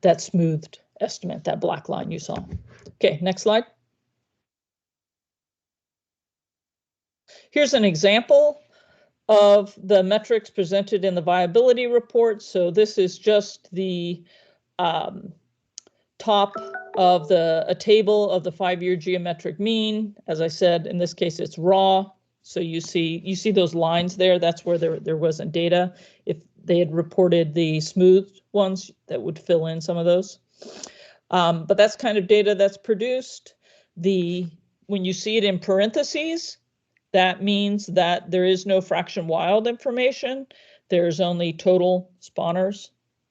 that smoothed estimate, that black line you saw. Okay, next slide. Here's an example of the metrics presented in the viability report. So this is just the top of a table of the 5-year geometric mean. As I said, in this case, it's raw. So you see those lines there. That's where there wasn't data. If they had reported the smooth ones, that would fill in some of those. But that's kind of data that's produced. When you see it in parentheses, that means that there is no fraction wild information. There's only total spawners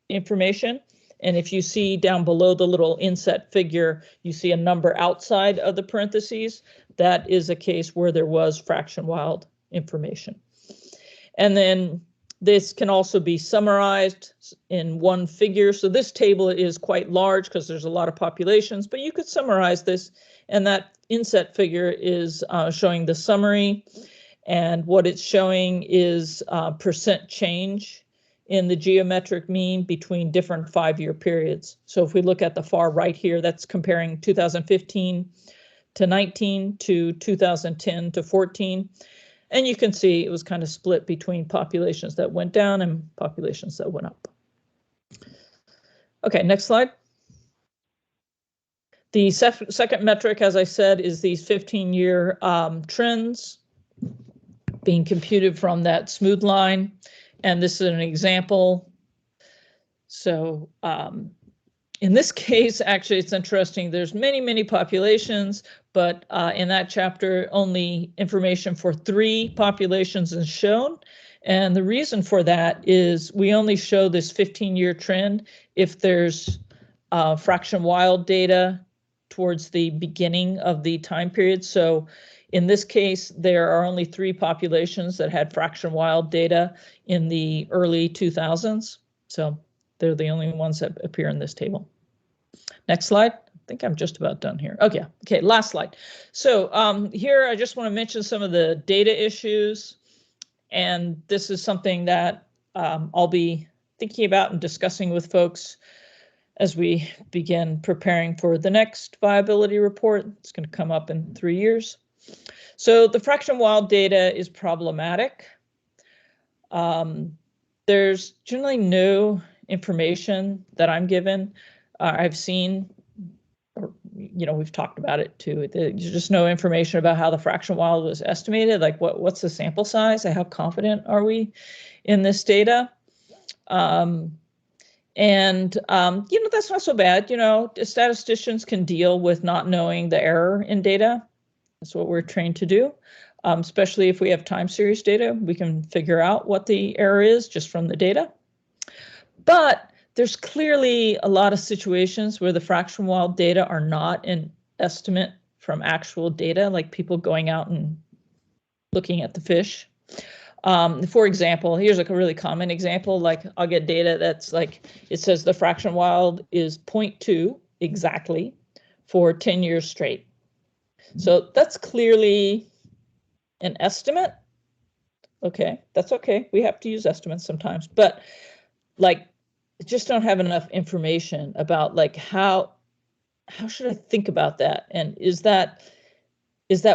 information. And if you see down below the little inset figure, you see a number outside of the parentheses. That is a case where there was fraction wild information. And then this can also be summarized in one figure. So this table is quite large because there's a lot of populations, but you could summarize this. And that inset figure is showing the summary. And what it's showing is percent change in the geometric mean between different 5-year periods. So if we look at the far right here, that's comparing 2015 to 19 to 2010 to 14. And you can see it was kind of split between populations that went down and populations that went up. Okay, next slide. The second metric, as I said, is these 15-year trends being computed from that smooth line. And this is an example. So in this case, actually, it's interesting. There's many populations, but in that chapter, only information for 3 populations is shown. And the reason for that is we only show this 15-year trend if there's fraction wild data towards the beginning of the time period. So in this case, there are only 3 populations that had fraction wild data in the early 2000s. So they're the only ones that appear in this table. Next slide. I think I'm just about done here. Okay, last slide. So here I just want to mention some of the data issues. And this is something that I'll be thinking about and discussing with folks as we begin preparing for the next viability report. It's going to come up in 3 years. So the fraction wild data is problematic. There's generally no information that I'm given. I've seen, or, we've talked about it too. There's just no information about how the fraction wild was estimated. Like what's the sample size? How confident are we in this data? That's not so bad. Statisticians can deal with not knowing the error in data. That's what we're trained to do, especially if we have time series data. We can figure out what the error is just from the data. But there's clearly a lot of situations where the fraction wild data are not an estimate from actual data, like people going out and looking at the fish. For example, here's a really common example. Like I'll get data that's like, it says the fraction wild is 0.2 exactly for 10 years straight. So that's clearly an estimate. Okay, that's okay. We have to use estimates sometimes, but like just don't have enough information about like how should I think about that? And is that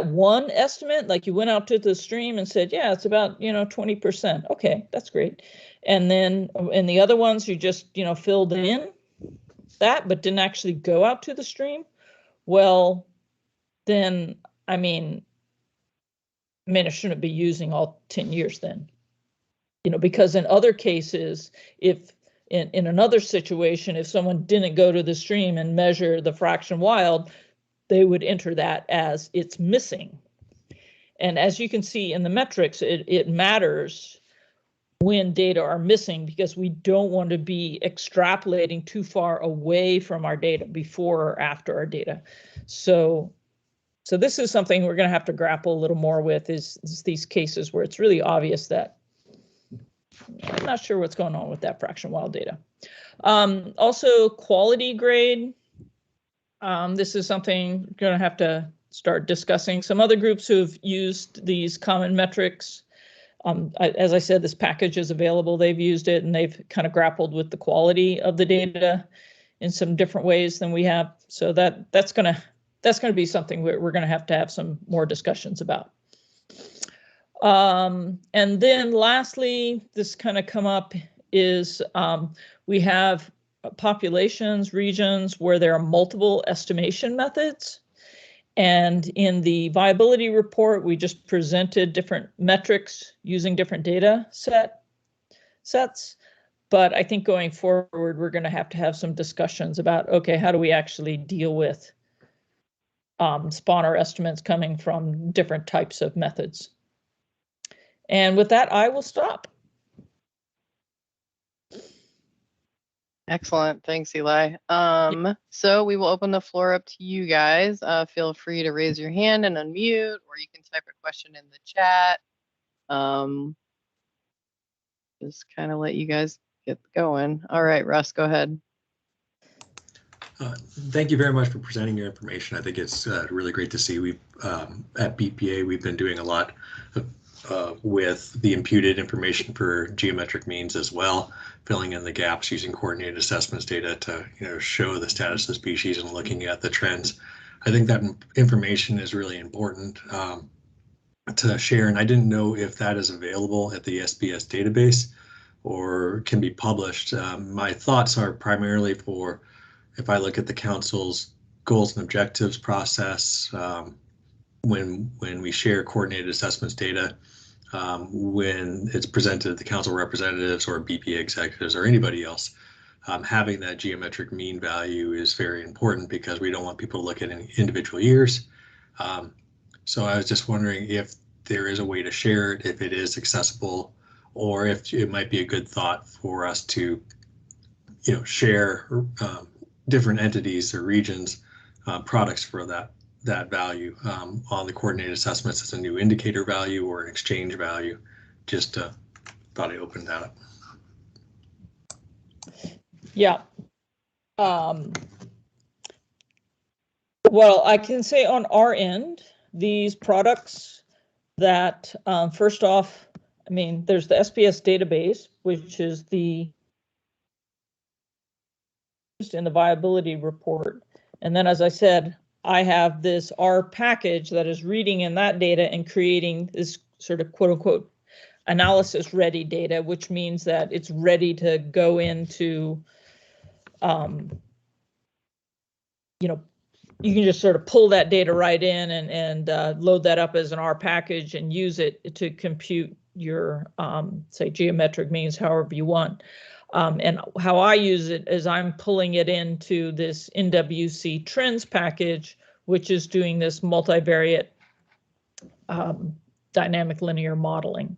one estimate? Like you went out to the stream and said, yeah, it's about 20%. Okay, that's great. And then in the other ones, you just filled in that, but didn't actually go out to the stream. Well, then I shouldn't be using all 10 years then. Because in other cases, if in another situation, if someone didn't go to the stream and measure the fraction wild, they would enter that as it's missing. And as you can see in the metrics, it matters when data are missing because we don't want to be extrapolating too far away from our data before or after our data. So this is something we're going to have to grapple a little more with is these cases where it's really obvious that I'm not sure what's going on with that fraction wild data. Also, quality grade. This is something we're going to have to start discussing. Some other groups who have used these common metrics. As I said, this package is available. They've used it and they've kind of grappled with the quality of the data in some different ways than we have. So that's going to be something we're going to have some more discussions about. And then lastly, this kind of come up is we have populations, regions where there are multiple estimation methods. And in the viability report, we just presented different metrics using different data sets. But I think going forward, we're going to have some discussions about, okay, how do we actually deal with spawner estimates coming from different types of methods. And with that, I will stop. Excellent. Thanks, Eli. So we will open the floor up to you guys. Feel free to raise your hand and unmute, or you can type a question in the chat. Just kind of let you guys get going. All right, Russ, go ahead. Thank you very much for presenting your information. I think it's really great to see. We've at BPA, we've been doing a lot with the imputed information for geometric means as well, filling in the gaps using coordinated assessments data to show the status of the species and looking at the trends. I think that information is really important to share, and I didn't know if that is available at the SBS database or can be published. My thoughts are primarily for, if I look at the council's goals and objectives process, when we share coordinated assessments data, when it's presented to the council representatives or BPA executives or anybody else, having that geometric mean value is very important because we don't want people to look at individual years. So I was just wondering if there is a way to share it, if it is accessible, or if it might be a good thought for us to, share different entities or regions products for that value on the coordinated assessments as a new indicator value or an exchange value. Just thought I opened that up. Yeah. Well, I can say on our end, these products that first off, I mean, there's the SPS database, which is in the viability report. And then, as I said, I have this R package that is reading in that data and creating this sort of quote unquote analysis ready data, which means that it's ready to go into, you can just sort of pull that data right in and load that up as an R package and use it to compute your, say, geometric means, however you want. And how I use it is I'm pulling it into this NWC trends package, which is doing this multivariate dynamic linear modeling.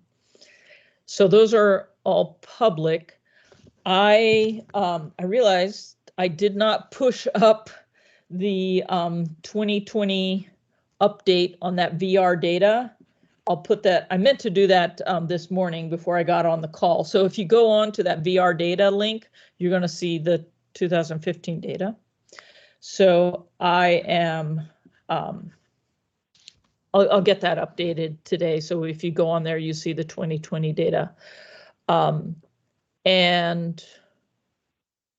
So those are all public. I realized I did not push up the 2020 update on that VR data. I'll put that, I meant to do that this morning before I got on the call. So if you go on to that VR data link, you're going to see the 2015 data. So I am, I'll get that updated today. So if you go on there, you see the 2020 data. And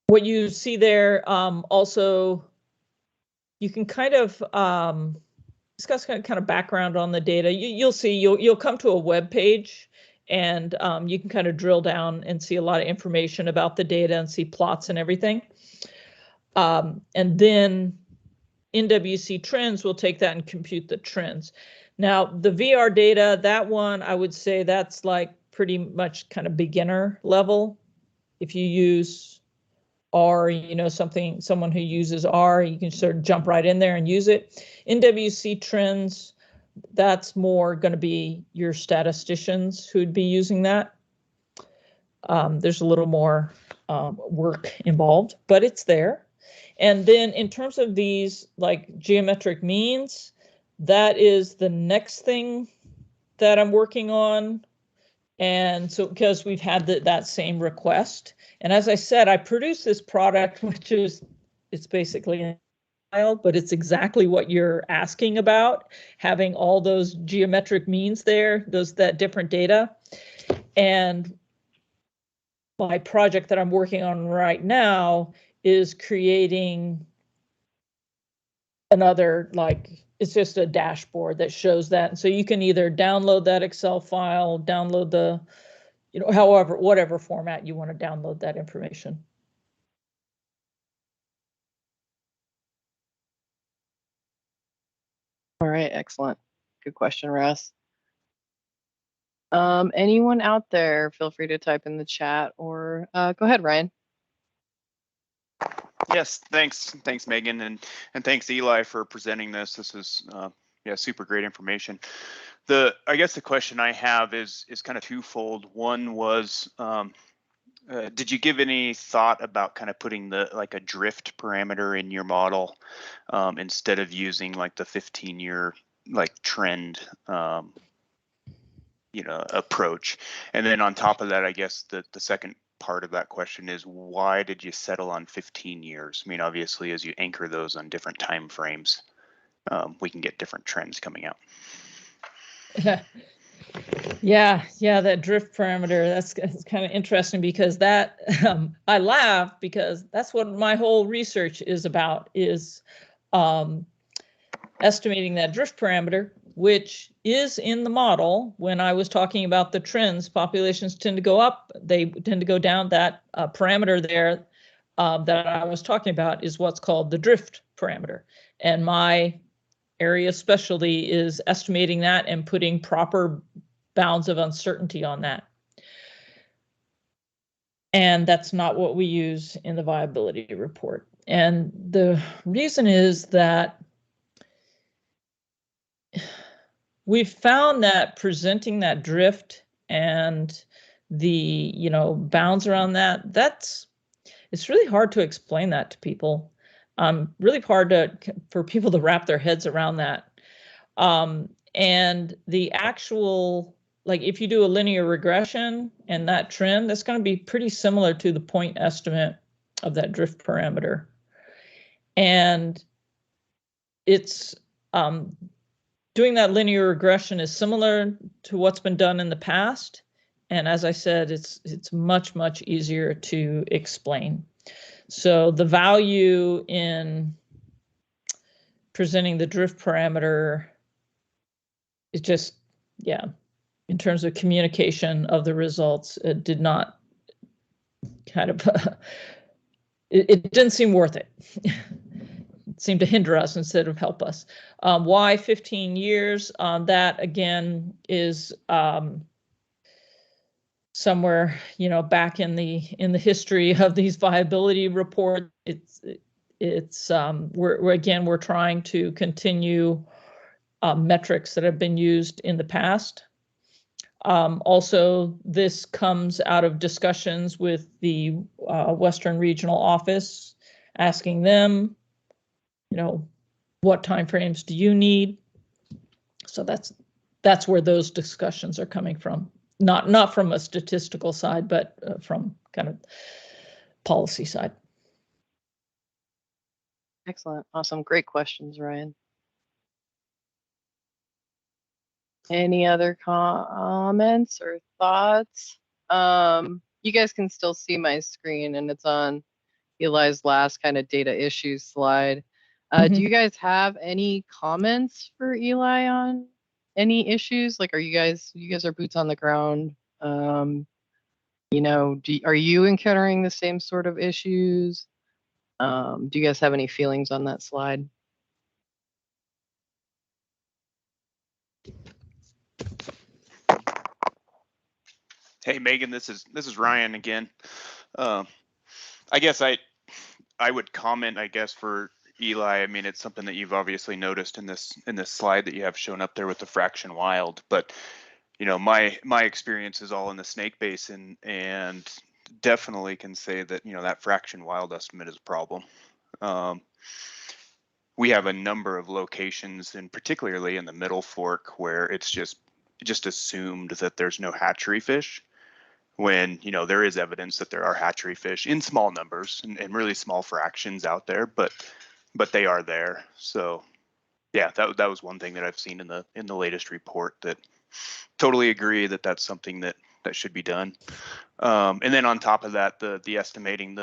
what you see there also, you can kind of discuss kind of background on the data. You'll see, you'll come to a web page and you can kind of drill down and see a lot of information about the data and see plots and everything. And then NWC trends will take that and compute the trends. Now, the VR data, that one, I would say that's like pretty much kind of beginner level. If you use R, someone who uses R, you can sort of jump right in there and use it. NWC trends, that's more going to be your statisticians who'd be using that. There's a little more work involved, but it's there. And then in terms of these like geometric means, that is the next thing that I'm working on. And so because we've had that same request. And as I said, I produced this product, which is, it's basically a file, but it's exactly what you're asking about, having all those geometric means there, that different data. And my project that I'm working on right now is creating another, like, it's just a dashboard that shows that. And so you can either download that Excel file, download the, whatever format you want to download that information. All right, excellent. Good question, Russ. Anyone out there, feel free to type in the chat or go ahead, Ryan. Yes, thanks, Megan, and thanks Eli for presenting this. This is yeah, super great information. I guess the question I have is kind of twofold. One was, did you give any thought about kind of putting like a drift parameter in your model instead of using like the 15-year like trend approach? And then on top of that, I guess the second part of that question is, why did you settle on 15 years? I mean, obviously, as you anchor those on different time frames, we can get different trends coming out. Yeah, that drift parameter, that's kind of interesting because that I laugh because that's what my whole research is about, is estimating that drift parameter, which is in the model. When I was talking about the trends, populations tend to go up, they tend to go down. That parameter there that I was talking about is what's called the drift parameter. And my area specialty is estimating that and putting proper bounds of uncertainty on that. And that's not what we use in the viability report. And the reason is that we found that presenting that drift and the bounds around that, it's really hard to explain that to people. Really hard for people to wrap their heads around that. And the actual, like if you do a linear regression and that trend, that's going to be pretty similar to the point estimate of that drift parameter. And it's doing that linear regression is similar to what's been done in the past. And as I said, it's much, much easier to explain. So the value in presenting the drift parameter is just, yeah, in terms of communication of the results, it did not kind of, it didn't seem worth it. It seemed to hinder us instead of help us. Why 15 years? That again is somewhere, back in the history of these viability reports. We're trying to continue metrics that have been used in the past. Also, this comes out of discussions with the Western Regional Office, asking them, what timeframes do you need? So that's where those discussions are coming from. Not from a statistical side, but from kind of policy side. Excellent. Awesome. Great questions, Ryan. Any other comments or thoughts? You guys can still see my screen, and it's on Eli's last kind of data issues slide. Do you guys have any comments for Eli on any issues? Like, are you guys are boots on the ground? Are you encountering the same sort of issues? Do you guys have any feelings on that slide? Hey Megan, this is Ryan again. I guess I would comment, I guess, for Eli. I mean, it's something that you've obviously noticed in this slide that you have shown up there with the fraction wild. But my experience is all in the Snake Basin, and definitely can say that that fraction wild estimate is a problem. We have a number of locations, and particularly in the Middle Fork, where it's just assumed that there's no hatchery fish, when there is evidence that there are hatchery fish in small numbers and really small fractions out there, but they are there. So yeah, that was one thing that I've seen in the latest report, that totally agree that that's something that should be done. And then on top of that, the estimating,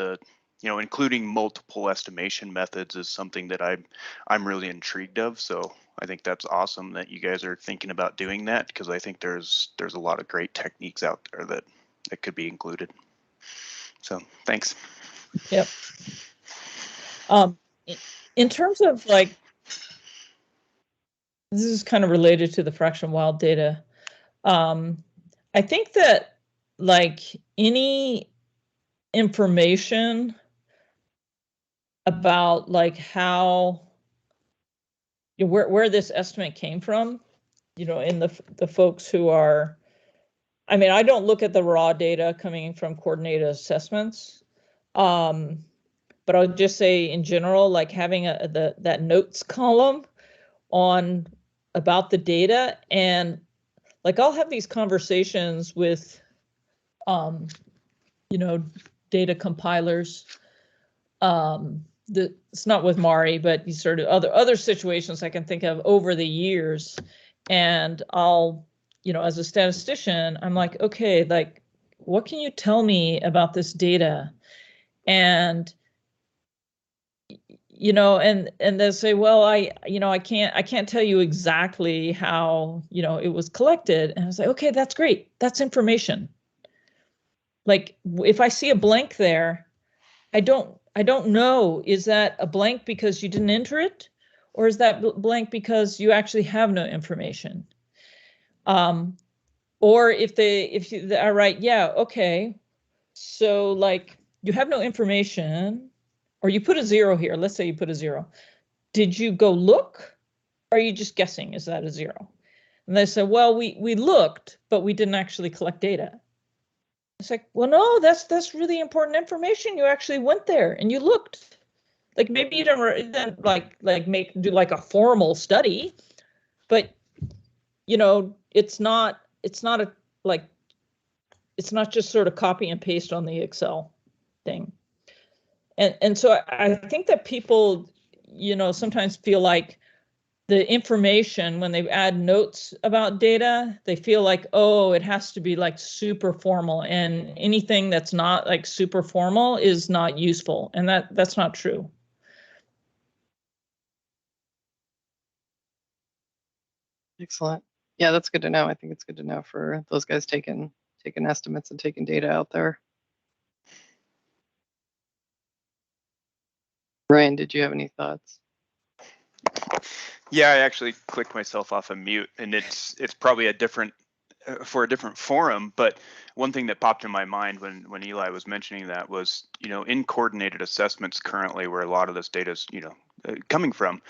including multiple estimation methods is something that I'm really intrigued of. So I think that's awesome that you guys are thinking about doing that, because I think there's a lot of great techniques out there that could be included. So thanks. Yep. In terms of like this is kind of related to the fraction wild data. I think that like any information about like how, where this estimate came from, in the folks who are, I mean, I don't look at the raw data coming from coordinated assessments. But I'll just say in general, like having that notes column on about the data, and like I'll have these conversations with data compilers. It's not with Mari, but these sort of other situations I can think of over the years. And I'll, as a statistician, I'm like, okay, like, what can you tell me about this data? And and they'll say, well, I can't tell you exactly how, it was collected. And I was like, okay, that's great. That's information. Like if I see a blank there, I don't know, is that a blank because you didn't enter it? Or is that blank because you actually have no information? Or if you are right, yeah, okay. So like you have no information, or you put a 0 here. Let's say you put a 0. Did you go look? Or are you just guessing? Is that a 0? And they said, well, we looked, but we didn't actually collect data. It's like, well, no, that's really important information. You actually went there and you looked. Like maybe you didn't do like a formal study, but it's not just sort of copy and paste on the Excel thing. And so I think that people, sometimes feel like the information, when they add notes about data, they feel like, oh, it has to be like super formal, and anything that's not like super formal is not useful. And that's not true. Excellent. Yeah, that's good to know. I think it's good to know for those guys taking estimates and taking data out there. Ryan, did you have any thoughts? Yeah, I actually clicked myself off of mute, and it's probably a different for a different forum. But one thing that popped in my mind when Eli was mentioning that was, in coordinated assessments currently, where a lot of this data is, coming from,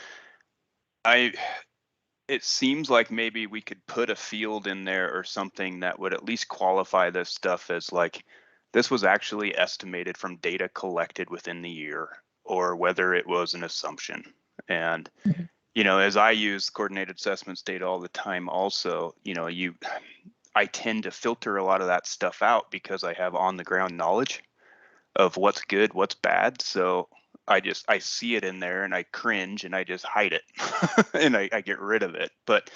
it seems like maybe we could put a field in there or something that would at least qualify this stuff as like, this was actually estimated from data collected within the year, or whether it was an assumption. And as I use coordinated assessments data all the time also, I tend to filter a lot of that stuff out because I have on the ground knowledge of what's good, what's bad. So I see it in there and I cringe and I just hide it and I get rid of it. But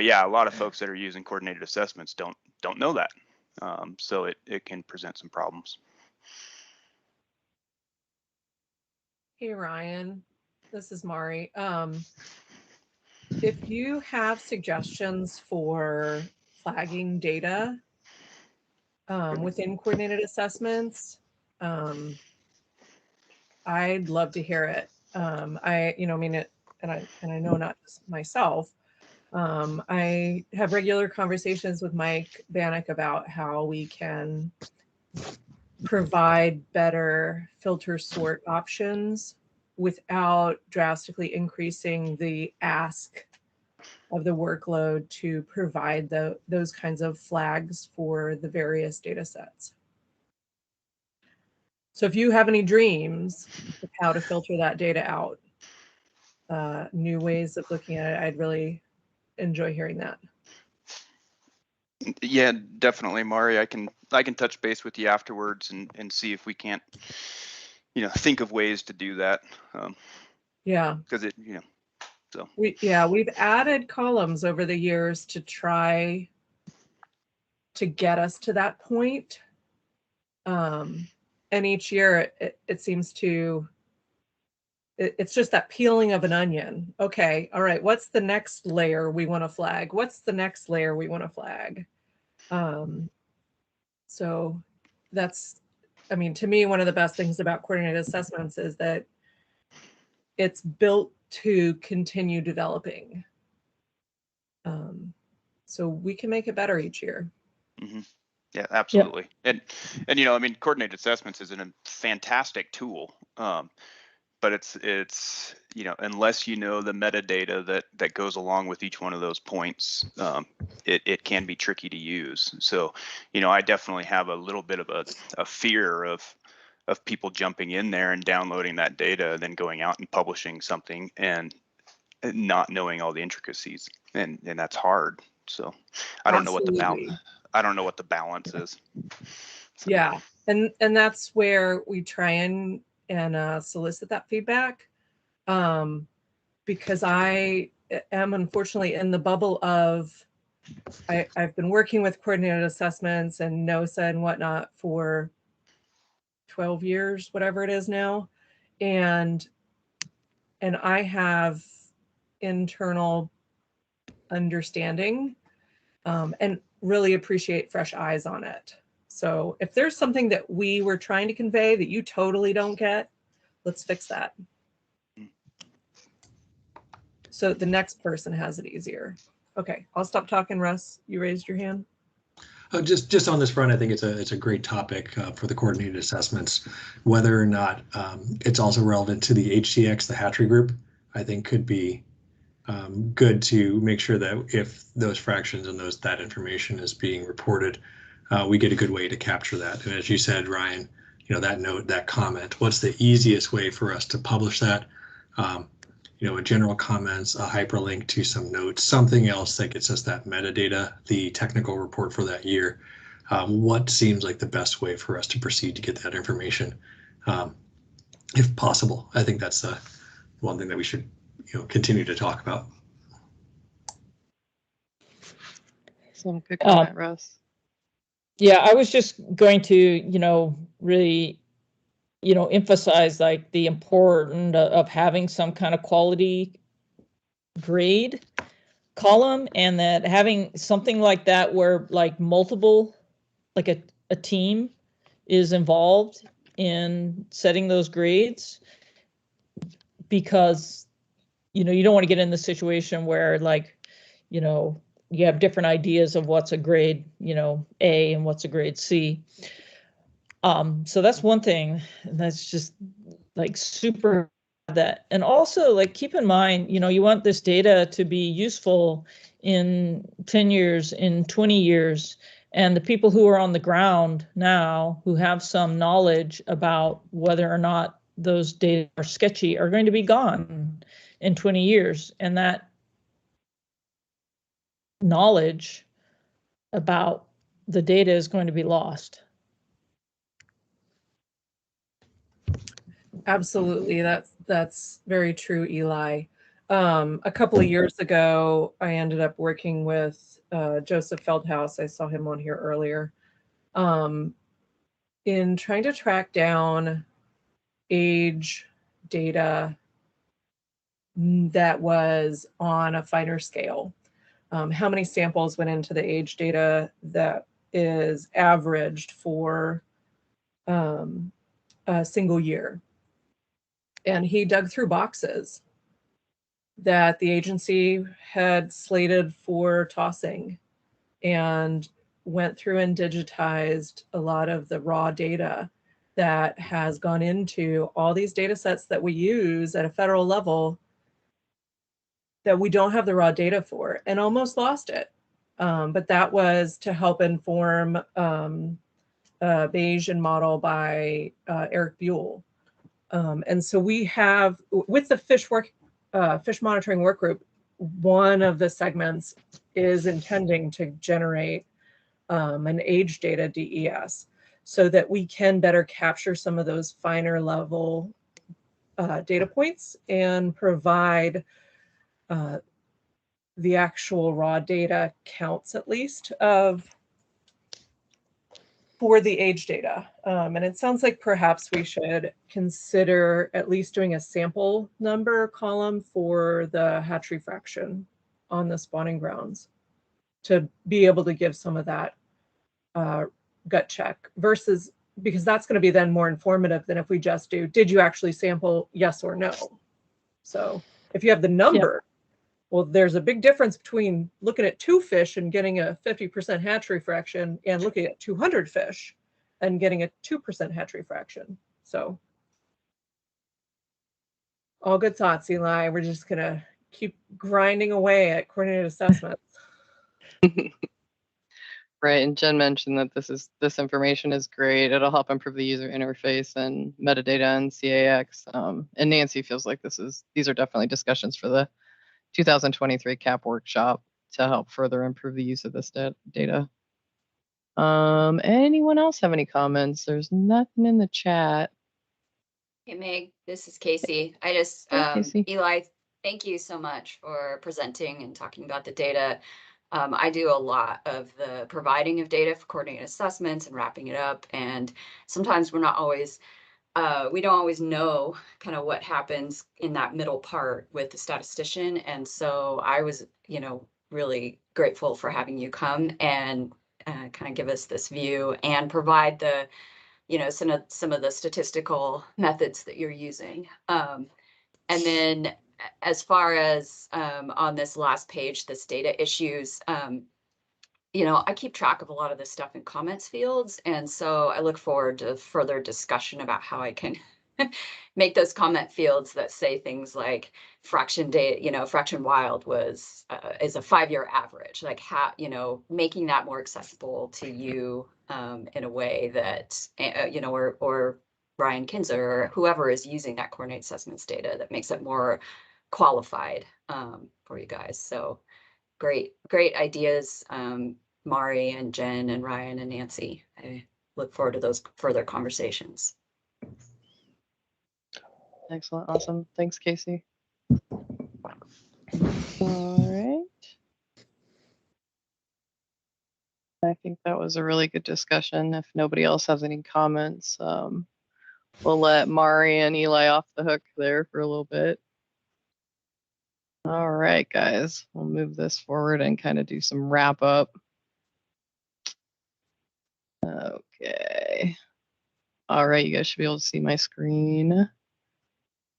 yeah, a lot of folks that are using coordinated assessments don't know that. So it can present some problems. Hey, Ryan, this is Mari. If you have suggestions for flagging data within coordinated assessments, I'd love to hear it. And I know not just myself. I have regular conversations with Mike Bannock about how we can provide better filter sort options without drastically increasing the ask of the workload to provide those kinds of flags for the various data sets. So if you have any dreams of how to filter that data out, new ways of looking at it, I'd really enjoy hearing that. Yeah, definitely, Mari. I can touch base with you afterwards and see if we can't, think of ways to do that. Yeah. Because so. We've added columns over the years to try to get us to that point. And each year it seems to, it's just that peeling of an onion. Okay, all right, what's the next layer we want to flag? What's the next layer we want to flag? So that's, to me, one of the best things about coordinated assessments is that it's built to continue developing. So we can make it better each year. Mm-hmm. Yeah, absolutely. Yep. And you know, I mean, coordinated assessments is a fantastic tool, but it's you know, unless you know the metadata that goes along with each one of those points, it can be tricky to use. So, you know, I definitely have a little bit of a fear of people jumping in there and downloading that data, then going out and publishing something and not knowing all the intricacies, and that's hard. So I don't know what the balance. I don't know what the balance is. So. Yeah, and that's where we try and solicit that feedback, because I am unfortunately in the bubble of I've been working with coordinated assessments and NOSA and whatnot for 12 years, whatever it is now, and I have internal understanding, and really appreciate fresh eyes on it. So if there's something that we were trying to convey that you totally don't get, let's fix that, so the next person has it easier. Okay, I'll stop talking. Russ, you raised your hand. Just on this front, I think it's a great topic for the coordinated assessments. Whether or not it's also relevant to the HTX, the hatchery group, I think could be good to make sure that if those fractions and that information is being reported, we get a good way to capture that. And as you said, Ryan, you know, that note, that comment, what's the easiest way for us to publish that? You know, a general comments, a hyperlink to some notes, something else that gets us that metadata, the technical report for that year. What seems like the best way for us to proceed to get that information, if possible? I think that's one thing that we should, you know, continue to talk about. Some good comment, Russ. Yeah, I was just going to, you know, really, you know, emphasize like the importance of having some kind of quality grade column, and that having something like that where like multiple, like a team is involved in setting those grades, because, you know, you don't want to get in the situation where like, you know, you have different ideas of what's a grade, you know, A and what's a grade C. So that's one thing that's just like super that. And also like keep in mind, you know, you want this data to be useful in 10 years, in 20 years. And the people who are on the ground now who have some knowledge about whether or not those data are sketchy are going to be gone in 20 years. And that knowledge about the data is going to be lost. Absolutely, that's very true, Eli. A couple of years ago, I ended up working with Joseph Feldhaus. I saw him on here earlier, in trying to track down age data that was on a finer scale. How many samples went into the age data that is averaged for a single year? And he dug through boxes that the agency had slated for tossing and went through and digitized a lot of the raw data that has gone into all these data sets that we use at a federal level that we don't have the raw data for, and almost lost it. But that was to help inform a Bayesian model by Eric Buell. And so we have, with the fish monitoring work group, one of the segments is intending to generate an age data DES so that we can better capture some of those finer level data points and provide the actual raw data counts, at least, for the age data. And it sounds like perhaps we should consider at least doing a sample number column for the hatchery fraction on the spawning grounds to be able to give some of that gut check, versus, because that's going to be then more informative than if we just do, did you actually sample, yes or no? So if you have the number, Well, there's a big difference between looking at 2 fish and getting a 50% hatchery fraction and looking at 200 fish and getting a 2% hatchery fraction. So all good thoughts, Eli. We're just going to keep grinding away at coordinated assessments. Right, and Jen mentioned that this information is great. It'll help improve the user interface and metadata and CAX. And Nancy feels like these are definitely discussions for the 2023 CAP workshop to help further improve the use of this data. Anyone else have any comments? There's nothing in the chat. Hey Meg, this is Casey. I just, Casey. Eli, thank you so much for presenting and talking about the data. I do a lot of the providing of data for coordinated assessments and wrapping it up. And sometimes we're not always, we don't always know kind of what happens in that middle part with the statistician. And so I was, really grateful for having you come and kind of give us this view and provide the, some of the statistical methods that you're using. And then as far as on this last page, this data issues, I keep track of a lot of this stuff in comments fields. And so I look forward to further discussion about how I can make those comment fields that say things like fraction data, fraction wild is a 5-year average, like how, making that more accessible to you in a way that, or Brian Kinzer or whoever is using that coordinate assessments data that makes it more qualified for you guys. So great ideas, Mari and Jen and Ryan and Nancy. I look forward to those further conversations. Excellent. Awesome. Thanks, Casey. All right. I think that was a really good discussion. If nobody else has any comments, we'll let Mari and Eli off the hook there for a little bit. All right, guys, we'll move this forward and kind of do some wrap up. Okay. All right, you guys should be able to see my screen.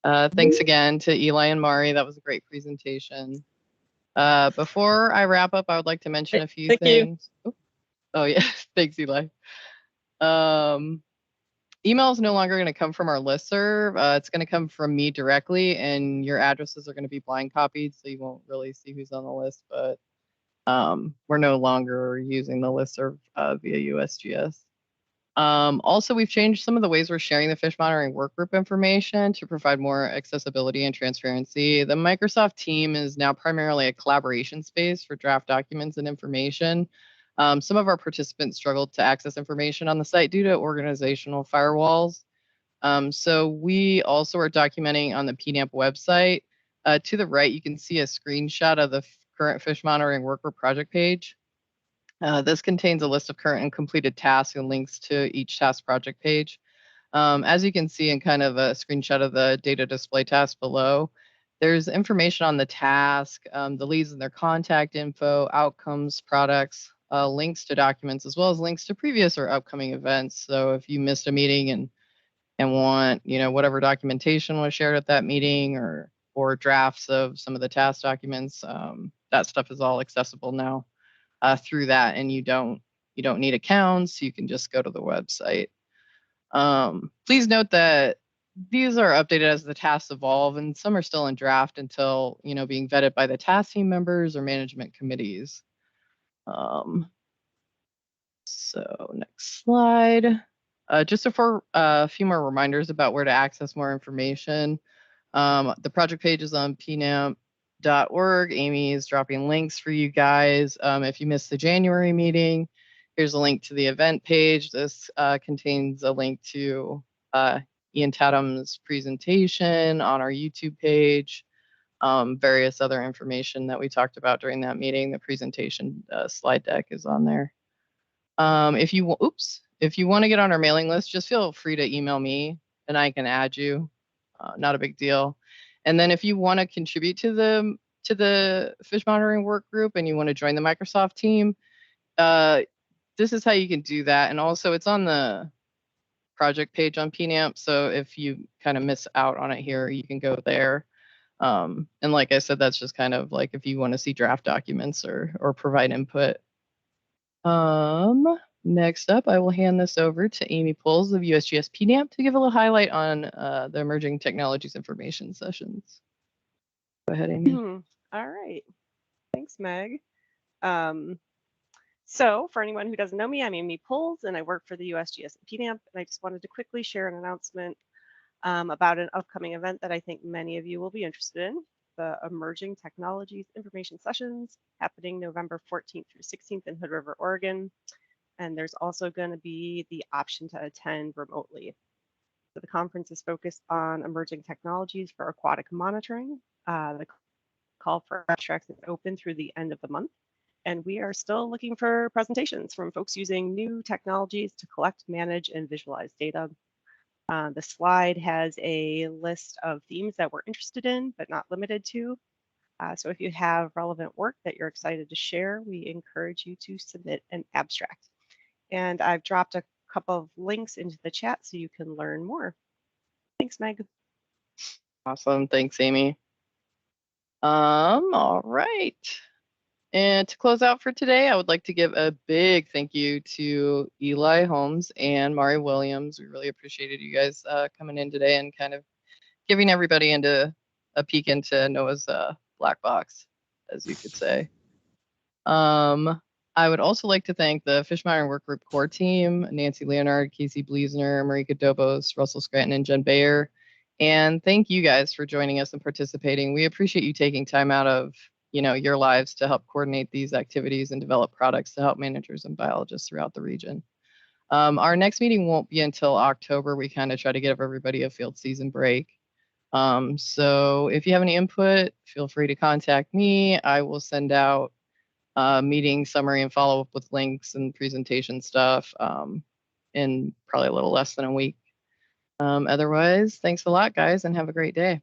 Thanks again to Eli and Mari. That was a great presentation. Before I wrap up, I would like to mention a few things. Oh yeah, thanks, Eli. Email is no longer going to come from our listserv. It's going to come from me directly, and your addresses are going to be blind copied, so you won't really see who's on the list. But we're no longer using the listserv via USGS. Also, we've changed some of the ways we're sharing the fish monitoring workgroup information to provide more accessibility and transparency. The Microsoft team is now primarily a collaboration space for draft documents and information. Some of our participants struggled to access information on the site due to organizational firewalls. So we also are documenting on the PNAMP website. To the right, you can see a screenshot of the current fish monitoring workgroup project page. This contains a list of current and completed tasks and links to each task project page. As you can see in kind of a screenshot of the data display task below, there's information on the task, the leads and their contact info, outcomes, products, links to documents, as well as links to previous or upcoming events. So if you missed a meeting and want, whatever documentation was shared at that meeting or drafts of some of the task documents, that stuff is all accessible now through that, and you don't need accounts. You can just go to the website. Please note that these are updated as the tasks evolve, and some are still in draft until being vetted by the task team members or management committees. So next slide. Just a few more reminders about where to access more information. The project page is on PNAMP.org. Amy is dropping links for you guys. If you missed the January meeting, here's a link to the event page. This contains a link to Ian Tadham's presentation on our YouTube page, various other information that we talked about during that meeting. The presentation slide deck is on there. If you want to get on our mailing list, just feel free to email me and I can add you. Not a big deal. And then if you want to contribute to the fish monitoring work group and you want to join the Microsoft team, this is how you can do that. And also it's on the project page on PNAMP. So if you kind of miss out on it here, you can go there. And like I said, that's just kind of like if you want to see draft documents or provide input. Next up, I will hand this over to Amy Pulls of USGS PNAMP to give a little highlight on the Emerging Technologies Information Sessions. Go ahead, Amy. All right. Thanks, Meg. So for anyone who doesn't know me, I'm Amy Pulls and I work for the USGS PNAMP. And I just wanted to quickly share an announcement about an upcoming event that I think many of you will be interested in, the Emerging Technologies Information Sessions happening November 14th through 16th in Hood River, Oregon. And there's also going to be the option to attend remotely. So the conference is focused on emerging technologies for aquatic monitoring. The call for abstracts is open through the end of the month. And we are still looking for presentations from folks using new technologies to collect, manage, and visualize data. The slide has a list of themes that we're interested in, but not limited to. So if you have relevant work that you're excited to share, we encourage you to submit an abstract. And I've dropped a couple of links into the chat so you can learn more. Thanks, Meg. Awesome. Thanks, Amy. All right. And to close out for today, I would like to give a big thank you to Eli Holmes and Mari Williams. We really appreciated you guys coming in today and kind of giving everybody into a peek into NOAA's black box, as you could say. I would also like to thank the Fish Monitoring Work Group core team, Nancy Leonard, Casey Bleasner, Marika Dobos, Russell Scranton, and Jen Bayer. And thank you guys for joining us and participating. We appreciate you taking time out of your lives to help coordinate these activities and develop products to help managers and biologists throughout the region. Our next meeting won't be until October. We kind of try to give everybody a field season break. So if you have any input, feel free to contact me. I will send out meeting summary and follow up with links and presentation stuff in probably a little less than a week. Otherwise, thanks a lot, guys, and have a great day.